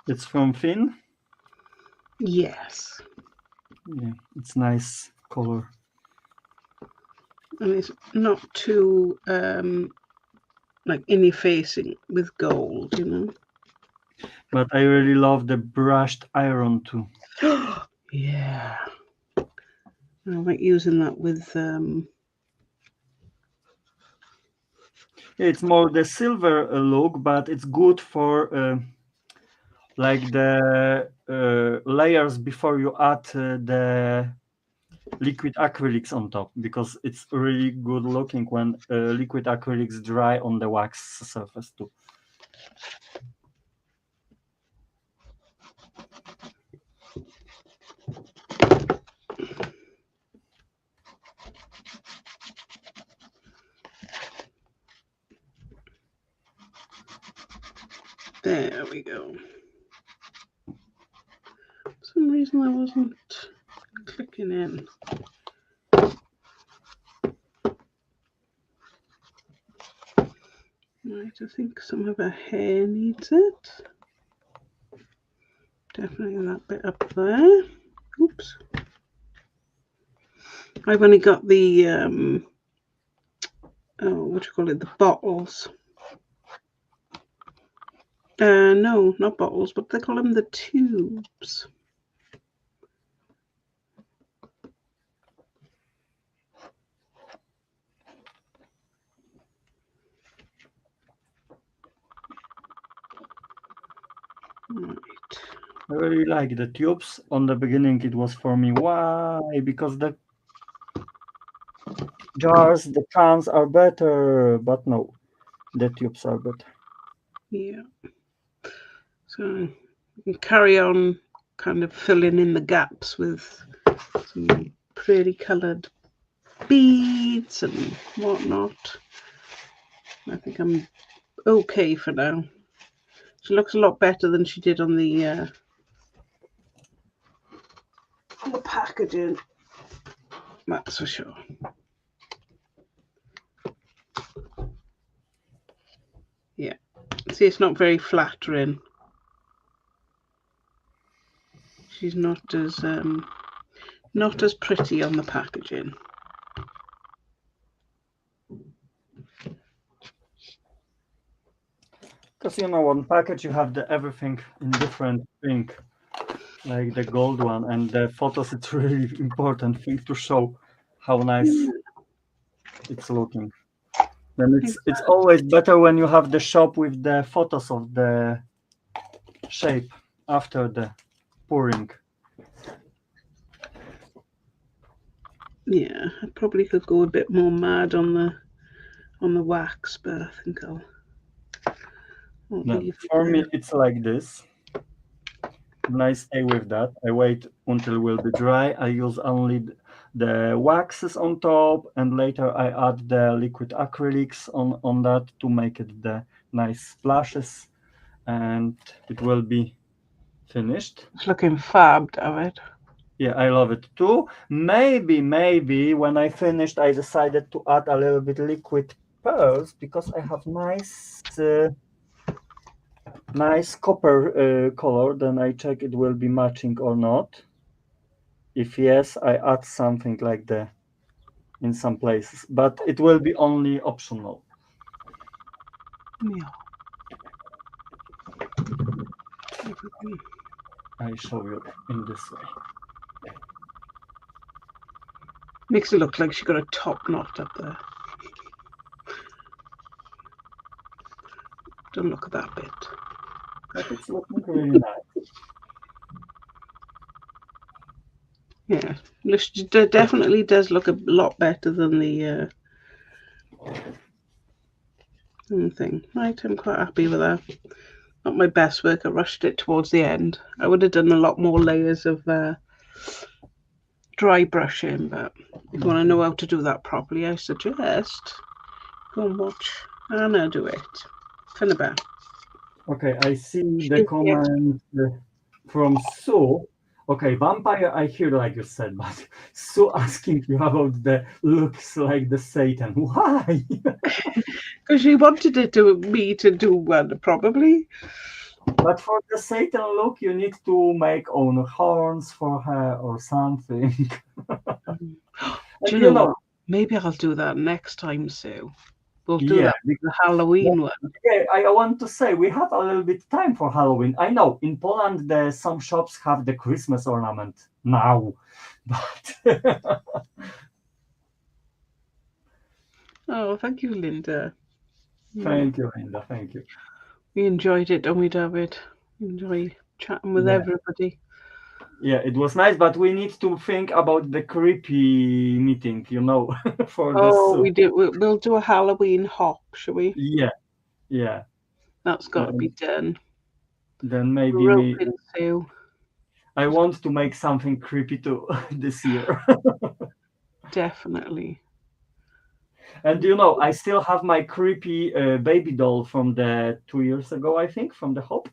It's from Finn. yes. Yeah, it's nice color. And it's not too like in your facing with gold, you know. But I really love the brushed iron too. Yeah. I like using that with It's more the silver look, but it's good for like the layers before you add the liquid acrylics on top, because it's really good looking when liquid acrylics dry on the wax surface too. there we go. For some reason I wasn't clicking in. Right, I think some of her hair needs it. Definitely that bit up there. Oops. I've only got the what do you call it? The bottles. No, not bottles, but they call them the tubes. Right. I really like the tubes. On the beginning it was for me. Why? Because the jars, the cans are better, but no, the tubes are better. Yeah. So we can carry on kind of filling in the gaps with some pretty coloured beads and whatnot. I think I'm okay for now. She looks a lot better than she did on the packaging. That's for sure. Yeah. See, it's not very flattering. She's not as pretty on the packaging. Because you know, on package you have the everything in different pink, like the gold one, and the photos. It's really important thing to show how nice it's looking. Then it's always better when you have the shop with the photos of the shape after the pouring. Yeah, I probably could go a bit more mad on the wax, but I think I'll No, leave it for me there. it's like this. And I stay with that. I wait until it will be dry. I use only the waxes on top, and later I add the liquid acrylics on that to make it the nice splashes, and it will be finished. It's looking fab, David. Yeah, I love it too. Maybe when I finished, I decided to add a little bit liquid pearls because I have nice copper color. Then I check it will be matching or not. If yes, I add something like the in some places, but it will be only optional. Yeah. I show you in this way. Makes it look like she got a top knot up there. Don't look at that bit. But it's looking really nice. Yeah, definitely does look a lot better than the thing. Right, I'm quite happy with that. Not my best work. I rushed it towards the end. I would have done a lot more layers of dry brushing, but if you want to know how to do that properly, I suggest go and watch Anna do it. Finnaber. Okay, I see the She's the expert. comment from Sue. Okay, vampire, I hear like you said, but Sue asking you about the looks like the Satan. Why? Because she wanted me to do one, probably. But for the Satan look, you need to make own horns for her or something. Do And you know what? Maybe I'll do that next time, Sue. We'll do yeah, that for the Halloween one. yeah, I want to say we have a little bit time for Halloween. I know in Poland, some shops have the Christmas ornament now, but Oh, thank you, Linda. thank you, Linda. Thank you. We enjoyed it, don't we, David? Enjoy chatting with Yeah, everybody. yeah, it was nice, but we need to think about the creepy meeting, for this Oh, soup. we do. We'll do a Halloween hop, shall we? Yeah, yeah. That's got to be Then, done. then maybe We're me. hoping to. I want to make something creepy too this year. Definitely. And I still have my creepy baby doll from the 2 years ago, I think, from the hop.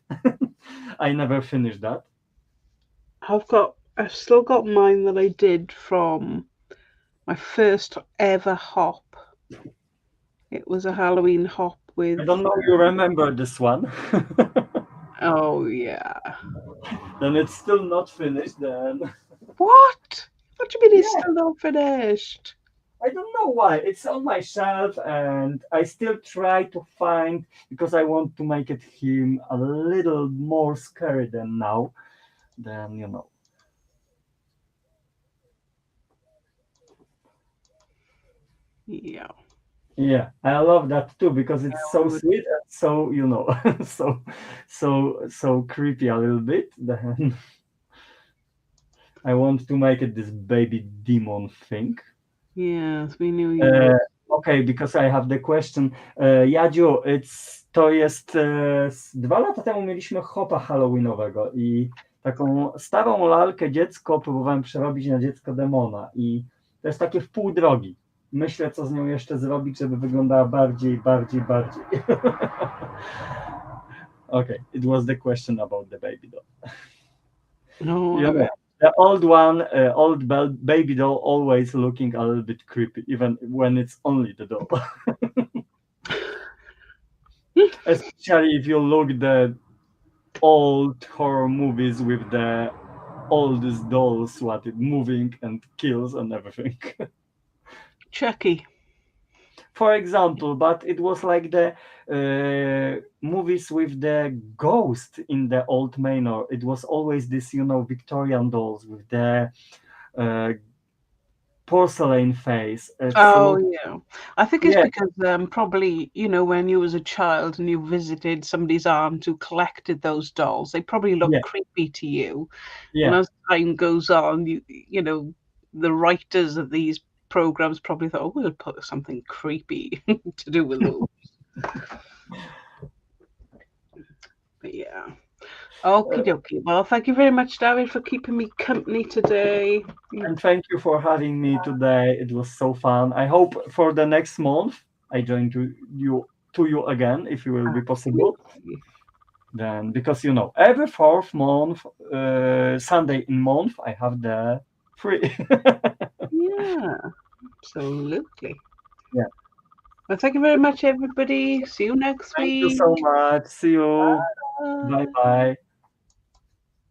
I never finished that. I've still got mine that I did from my first ever hop. It was a Halloween hop I with. don't know if you remember this one. Oh yeah. Then it's still not finished. Then What? What do you mean it's yeah, still not finished? I don't know why. It's on my shelf, and I still try to find because I want to make it him a little more scary than now. Then Yeah. Yeah, I love that too because it's Yeah, so we would. sweet and so so creepy a little bit. Then I want to make it this baby demon thing. Yes, we knew you would. E, Okej, because I have the question. Jadziu, to jest 2 lata temu mieliśmy hopa halloweenowego i taką starą lalkę dziecko próbowałem przerobić na dziecko demona i to jest takie w pół drogi. Myślę, co z nią jeszcze zrobić, żeby wyglądała bardziej. Okay, it was the question about the baby doll. No, You know, the old one, baby doll, always looking a little bit creepy, even when it's only the doll. Especially if you look the old horror movies with the oldest dolls, what it moving and kills and everything. Chucky. For example, but it was like the movies with the ghost in the old manor. It was always this, Victorian dolls with the uh, porcelain face. It's Oh look, yeah. I think it's yeah, because probably, when you was a child and you visited somebody's aunt who collected those dolls, they probably look yeah, creepy to you. And yeah. as time goes on, the writers of these programs probably thought, oh, we'll put something creepy to do with those. But yeah. Okie Uh, dokie. Well, thank you very much, David, for keeping me company today. and thank you for having me today. It was so fun. I hope for the next month I join to you again if it will be possible. Then because every fourth month, Sunday in month, I have the free. Yeah, absolutely. Yeah. Well, thank you very much, everybody. See you next Thank you so week. much. See you. Bye Bye. bye.